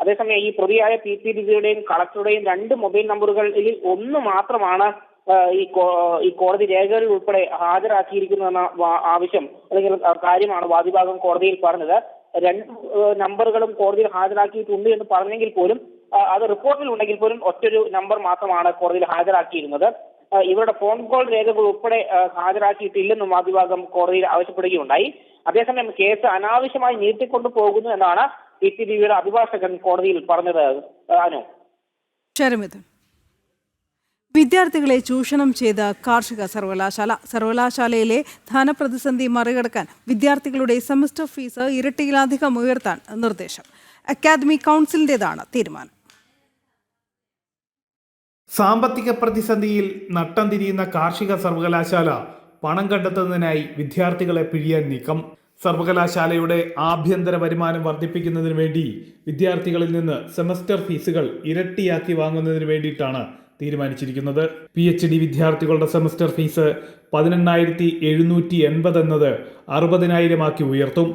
അതേസമയം ഈ പ്രതിയായ PP ദിവ്യയുടെയും കളക്ടറുടെയും 2 മൊബൈൽ നമ്പറുകളിൽ ഒന്ന് മാത്രമാണ് ഈ കോടതി രേഖകളിൽ ഉൾപ്പെടെ ഹാജരാക്കിയിരിക്കുന്നതെന്ന ആവശ്യം അല്ലെങ്കിൽ കാര്യമാണ് വാദിഭാഗം കോടതിയിൽ പറഞ്ഞത്. 2 നമ്പറുകളും കോടതിയിൽ ഹാജരാക്കിയിട്ടുണ്ട് എന്ന് പറഞ്ഞെങ്കിൽ പോലും അത് റിപ്പോർട്ടിൽ ഉണ്ടെങ്കിൽ പോലും ഒറ്റൊരു നമ്പർ മാത്രമാണ് കോടതിയിൽ ഹാജരാക്കിയിരുന്നത്. ഇവരുടെ ഫോൺ കോൾ രേഖകൾ ഉൾപ്പെടെ ഹാജരാക്കിയിട്ടില്ലെന്നും വാദിഭാഗം കോടതിയിൽ ആവശ്യപ്പെടുകയുണ്ടായി. അതേസമയം കേസ് അനാവശ്യമായി നീട്ടിക്കൊണ്ടു പോകുന്നു എന്നാണ് PP ദിവ്യയുടെ അഭിഭാഷകൻ കോടതിയിൽ പറഞ്ഞത്. വിദ്യാർത്ഥികളെ ചൂഷണം ചെയ്ത കാർഷിക സർവകലാശാലയിലെ ധനപ്രതിസന്ധി മറികടക്കാൻ വിദ്യാർത്ഥികളുടെ സെമസ്റ്റർ ഫീസ് ഇരട്ടിയിലധികം ഉയർത്താൻ നിർദ്ദേശം. അക്കാദമിക് കൗൺസിലിന്റേതാണ് തീരുമാനം. സാമ്പത്തിക പ്രതിസന്ധിയിൽ നട്ടം തിരിയുന്ന കാർഷിക സർവകലാശാല പണം കണ്ടെത്തുന്നതിനായി വിദ്യാർത്ഥികളെ പിഴിയാൻ നീക്കം. സർവകലാശാലയുടെ ആഭ്യന്തര വരുമാനം വർദ്ധിപ്പിക്കുന്നതിന് വേണ്ടി വിദ്യാർത്ഥികളിൽ നിന്ന് സെമസ്റ്റർ ഫീസുകൾ ഇരട്ടിയാക്കി വാങ്ങുന്നതിന് വേണ്ടിയിട്ടാണ് തീരുമാനിച്ചിരിക്കുന്നത്. PhD വിദ്യാർത്ഥികളുടെ സെമസ്റ്റർ ഫീസ് 18,780 എന്നത് 60,000 ആക്കി ഉയർത്തും.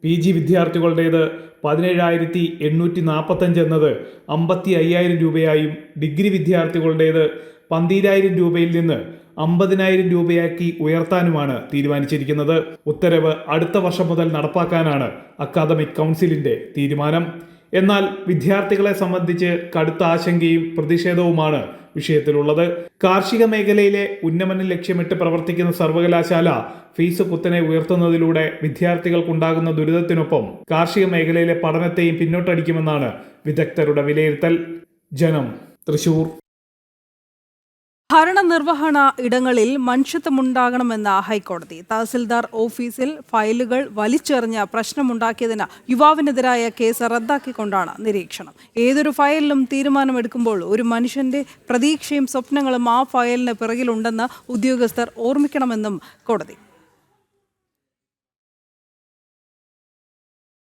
PG വിദ്യാർത്ഥികളുടേത് 17,845 എന്നത് 55,000 രൂപയായും ഡിഗ്രി വിദ്യാർത്ഥികളുടേത് 12,000 രൂപയിൽ നിന്ന് 50,000 രൂപയാക്കി ഉയർത്താനുമാണ് തീരുമാനിച്ചിരിക്കുന്നത്. ഉത്തരവ് അടുത്ത വർഷം മുതൽ നടപ്പാക്കാനാണ് അക്കാദമിക് കൗൺസിലിന്റെ തീരുമാനം. എന്നാൽ വിദ്യാർത്ഥികളെ സംബന്ധിച്ച് കടുത്ത ആശങ്കയും പ്രതിഷേധവുമാണ് വിഷയത്തിലുള്ളത്. കാർഷിക മേഖലയിലെ ഉന്നമനം ലക്ഷ്യമിട്ട് പ്രവർത്തിക്കുന്ന സർവകലാശാല ഫീസ് കുത്തനെ ഉയർത്തുന്നതിലൂടെ വിദ്യാർത്ഥികൾക്കുണ്ടാകുന്ന ദുരിതത്തിനൊപ്പം കാർഷിക മേഖലയിലെ പഠനത്തെയും പിന്നോട്ടടിക്കുമെന്നാണ് വിദഗ്ധരുടെ വിലയിരുത്തൽ. ജനം, തൃശൂർ. ഭരണനിർവഹണ ഇടങ്ങളിൽ മനുഷ്യത്വമുണ്ടാകണമെന്ന ഹൈക്കോടതി. തഹസിൽദാർ ഓഫീസിൽ ഫയലുകൾ വലിച്ചെറിഞ്ഞ പ്രശ്നമുണ്ടാക്കിയതിന് യുവാവിനെതിരായ കേസ് റദ്ദാക്കിക്കൊണ്ടാണ് നിരീക്ഷണം. ഏതൊരു ഫയലിലും തീരുമാനമെടുക്കുമ്പോൾ ഒരു മനുഷ്യന്റെ പ്രതീക്ഷയും സ്വപ്നങ്ങളും ആ ഫയലിന് പിറകിലുണ്ടെന്ന് ഉദ്യോഗസ്ഥർ ഓർമ്മിക്കണമെന്നും കോടതി.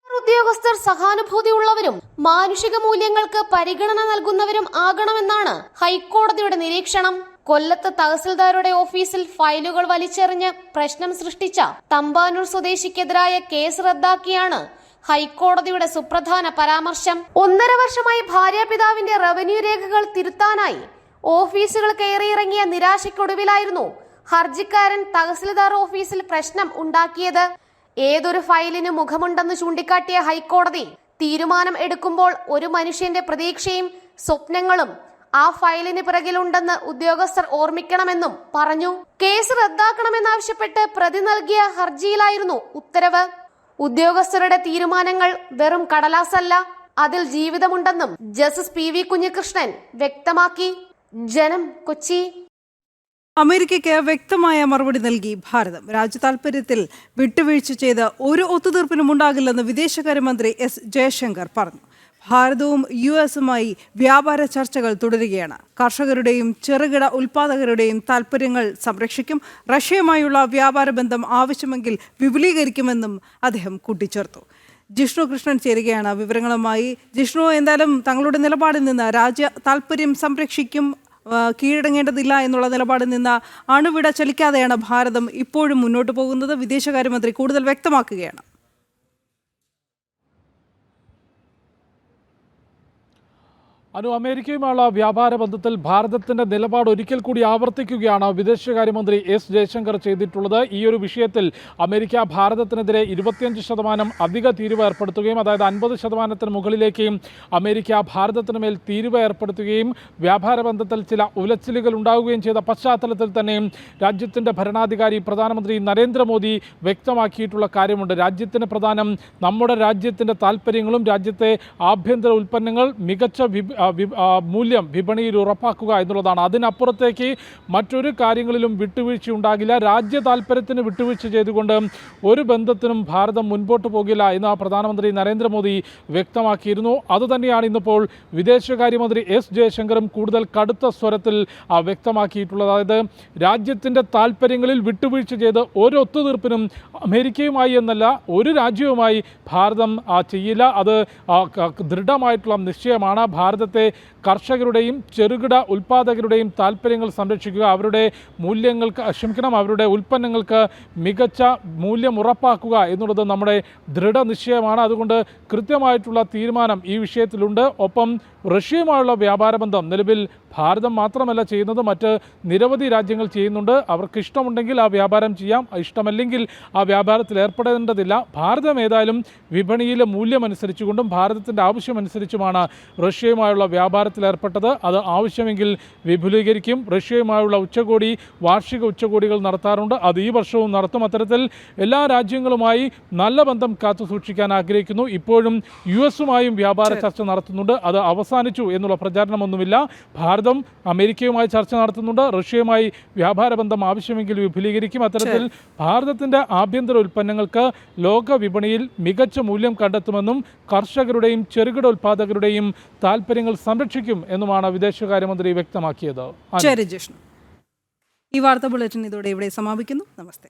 ഉദ്യോഗസ്ഥർ സഹാനുഭൂതിയുള്ളവരും മാനുഷിക മൂല്യങ്ങൾക്ക് പരിഗണന നൽകുന്നവരും ആകണമെന്നാണ് ഹൈക്കോടതിയുടെ നിരീക്ഷണം. കൊല്ലത്ത് തഹസിൽദാരുടെ ഓഫീസിൽ ഫയലുകൾ വലിച്ചെറിഞ്ഞ് പ്രശ്നം സൃഷ്ടിച്ച തമ്പാനൂർ സ്വദേശിക്കെതിരായ കേസ് റദ്ദാക്കിയാണ് ഹൈക്കോടതിയുടെ സുപ്രധാന പരാമർശം. 1.5 വർഷമായി ഭാര്യാപിതാവിന്റെ റവന്യൂ രേഖകൾ തിരുത്താനായി ഓഫീസുകൾ കയറിയിറങ്ങിയ നിരാശയ്ക്കൊടുവിലായിരുന്നു ഹർജിക്കാരൻ തഹസിൽദാർ ഓഫീസിൽ പ്രശ്നം ഉണ്ടാക്കിയത്. ഏതൊരു ഫയലിന് മുഖമുണ്ടെന്ന് ചൂണ്ടിക്കാട്ടിയ ഹൈക്കോടതി തീരുമാനം എടുക്കുമ്പോൾ ഒരു മനുഷ്യന്റെ പ്രതീക്ഷയും സ്വപ്നങ്ങളും ആ ഫയലിന് പിറകിലുണ്ടെന്ന് ഉദ്യോഗസ്ഥർ ഓർമ്മിക്കണമെന്നും പറഞ്ഞു. കേസ് റദ്ദാക്കണമെന്നാവശ്യപ്പെട്ട് പ്രതി നൽകിയ ഹർജിയിലായിരുന്നു ഉത്തരവ്. ഉദ്യോഗസ്ഥരുടെ തീരുമാനങ്ങൾ വെറും കടലാസല്ല, അതിൽ ജീവിതമുണ്ടെന്നും ജസ്റ്റിസ് PV കുഞ്ഞികൃഷ്ണൻ വ്യക്തമാക്കി. ജനം, കൊച്ചി. അമേരിക്കയ്ക്ക് വ്യക്തമായ മറുപടി നൽകി ഭാരതം. രാജ്യതാൽപര്യത്തിൽ വിട്ടുവീഴ്ച ചെയ്ത് ഒരു ഒത്തുതീർപ്പിനും ഉണ്ടാകില്ലെന്ന് വിദേശകാര്യമന്ത്രി S ജയശങ്കർ പറഞ്ഞു. ഭാരതവും US-ഉമായി വ്യാപാര ചർച്ചകൾ തുടരുകയാണ്. കർഷകരുടെയും ചെറുകിട ഉൽപ്പാദകരുടെയും താൽപ്പര്യങ്ങൾ സംരക്ഷിക്കും. റഷ്യയുമായുള്ള വ്യാപാര ബന്ധം ആവശ്യമെങ്കിൽ വിപുലീകരിക്കുമെന്നും അദ്ദേഹം കൂട്ടിച്ചേർത്തു. ജിഷ്ണു കൃഷ്ണൻ ചേരുകയാണ് വിവരങ്ങളുമായി. ജിഷ്ണു, എന്തായാലും തങ്ങളുടെ നിലപാടിൽ നിന്ന് രാജ്യ താൽപ്പര്യം സംരക്ഷിക്കും, കീഴടങ്ങേണ്ടതില്ല എന്നുള്ള നിലപാടിൽ നിന്ന് അണുവിട ചലിക്കാതെയാണ് ഭാരതം ഇപ്പോഴും മുന്നോട്ട് പോകുന്നത്. വിദേശകാര്യമന്ത്രി കൂടുതൽ വ്യക്തമാക്കുകയാണ്. അമേരിക്കയുമായുള്ള വ്യാപാര ബന്ധത്തിൽ ഭാരതത്തിന്റെ നിലപാട് ഒരിക്കൽ കൂടി ആവർത്തിക്കുകയാണ് വിദേശകാര്യമന്ത്രി എസ് ജയശങ്കർ ചെയ്തിട്ടുള്ളത്. ഈ ഒരു വിഷയത്തിൽ അമേരിക്ക ഭാരതത്തിനെതിരെ 25% അധിക തീരുവ ഏർപ്പെടുത്തുകയും, അതായത് 50% മുകളിലേക്ക് അമേരിക്ക ഭാരതത്തിന് മേൽ തീരുവ ഏർപ്പെടുത്തുകയും വ്യാപാര ബന്ധത്തിൽ ചില ഉലച്ചിലുകൾ ഉണ്ടാവുകയും ചെയ്ത പശ്ചാത്തലത്തിൽ തന്നെ രാജ്യത്തിന്റെ ഭരണാധികാരി പ്രധാനമന്ത്രി നരേന്ദ്രമോദി വ്യക്തമാക്കിയിട്ടുള്ള കാര്യമുണ്ട്. രാജ്യത്തിന് പ്രധാനം നമ്മുടെ രാജ്യത്തിന്റെ താൽപ്പര്യങ്ങളും രാജ്യത്തെ ആഭ്യന്തര ഉൽപ്പന്നങ്ങൾ മികച്ച മൂല്യം വിപണിയിൽ ഉറപ്പാക്കുക എന്നുള്ളതാണ്. അതിനപ്പുറത്തേക്ക് മറ്റൊരു കാര്യങ്ങളിലും വിട്ടുവീഴ്ച ഉണ്ടാകില്ല. രാജ്യ താൽപ്പര്യത്തിന് വിട്ടുവീഴ്ച ചെയ്തുകൊണ്ട് ഒരു ബന്ധത്തിനും ഭാരതം മുൻപോട്ട് പോകില്ല എന്ന് പ്രധാനമന്ത്രി നരേന്ദ്രമോദി വ്യക്തമാക്കിയിരുന്നു. അതുതന്നെയാണ് ഇന്നിപ്പോൾ വിദേശകാര്യമന്ത്രി എസ് ജയശങ്കറും കൂടുതൽ കടുത്ത സ്വരത്തിൽ വ്യക്തമാക്കിയിട്ടുള്ളത്. അതായത് രാജ്യത്തിൻ്റെ താൽപ്പര്യങ്ങളിൽ വിട്ടുവീഴ്ച ചെയ്ത് ഒരു ഒത്തുതീർപ്പിനും അമേരിക്കയുമായി എന്നല്ല ഒരു രാജ്യവുമായി ഭാരതം ചെയ്യില്ല. അത് ദൃഢമായിട്ടുള്ള നിശ്ചയമാണ്. ഭാരതത്തെ കർഷകരുടെയും ചെറുകിട ഉൽപ്പാദകരുടെയും താൽപ്പര്യങ്ങൾ സംരക്ഷിക്കുക, അവരുടെ അവരുടെ ഉൽപ്പന്നങ്ങൾക്ക് മികച്ച മൂല്യം ഉറപ്പാക്കുക എന്നുള്ളത് നമ്മുടെ ദൃഢനിശ്ചയമാണ്. അതുകൊണ്ട് കൃത്യമായിട്ടുള്ള തീരുമാനം ഈ വിഷയത്തിലുണ്ട്. ഒപ്പം റഷ്യയുമായുള്ള വ്യാപാര ബന്ധം നിലവിൽ ഭാരതം മാത്രമല്ല ചെയ്യുന്നത്, മറ്റ് നിരവധി രാജ്യങ്ങൾ ചെയ്യുന്നുണ്ട്. അവർക്ക് ഇഷ്ടമുണ്ടെങ്കിൽ ആ വ്യാപാരം ചെയ്യാം, ഇഷ്ടമല്ലെങ്കിൽ ആ വ്യാപാരത്തിൽ ഏർപ്പെടേണ്ടതില്ല. ഭാരതം ഏതായാലും വിപണിയിലെ മൂല്യമനുസരിച്ചുകൊണ്ടും ഭാരതത്തിൻ്റെ ആവശ്യമനുസരിച്ചുമാണ് റഷ്യയുമായുള്ള വ്യാപാരത്തിൽ ഏർപ്പെട്ടത്. അത് ആവശ്യമെങ്കിൽ വിപുലീകരിക്കും. റഷ്യയുമായുള്ള വാർഷിക ഉച്ചകോടികൾ നടത്താറുണ്ട്. അത് ഈ വർഷവും നടത്തും. അത്തരത്തിൽ എല്ലാ രാജ്യങ്ങളുമായി നല്ല ബന്ധം കാത്തു സൂക്ഷിക്കാൻ ആഗ്രഹിക്കുന്നു. ഇപ്പോഴും US-ഉമായും വ്യാപാര ചർച്ച നടത്തുന്നുണ്ട്. അത് അവസാനിച്ചു എന്നുള്ള പ്രചാരണമൊന്നുമില്ല. ഭാരതം അമേരിക്കയുമായി ചർച്ച നടത്തുന്നുണ്ട്. റഷ്യയുമായി വ്യാപാര ബന്ധം ആവശ്യമെങ്കിൽ വിപുലീകരിക്കും. അത്തരത്തിൽ ഭാരതത്തിൻ്റെ ആഭ്യന്തര ഉൽപ്പന്നങ്ങൾക്ക് ലോക വിപണിയിൽ മികച്ച മൂല്യം കണ്ടെത്തുമെന്നും കർഷകരുടെയും ചെറുകിട ഉൽപ്പാദകരുടെയും താൽപ്പര്യങ്ങൾ സംരക്ഷിക്കും എന്നുമാണ് വിദേശകാര്യമന്ത്രി വ്യക്തമാക്കിയത്. ശരി ജിഷ്ണു, ഈ വാർത്താ ബുള്ളറ്റിൻ ഇതോടെ ഇവിടെ സമാപിക്കുന്നു. നമസ്തേ.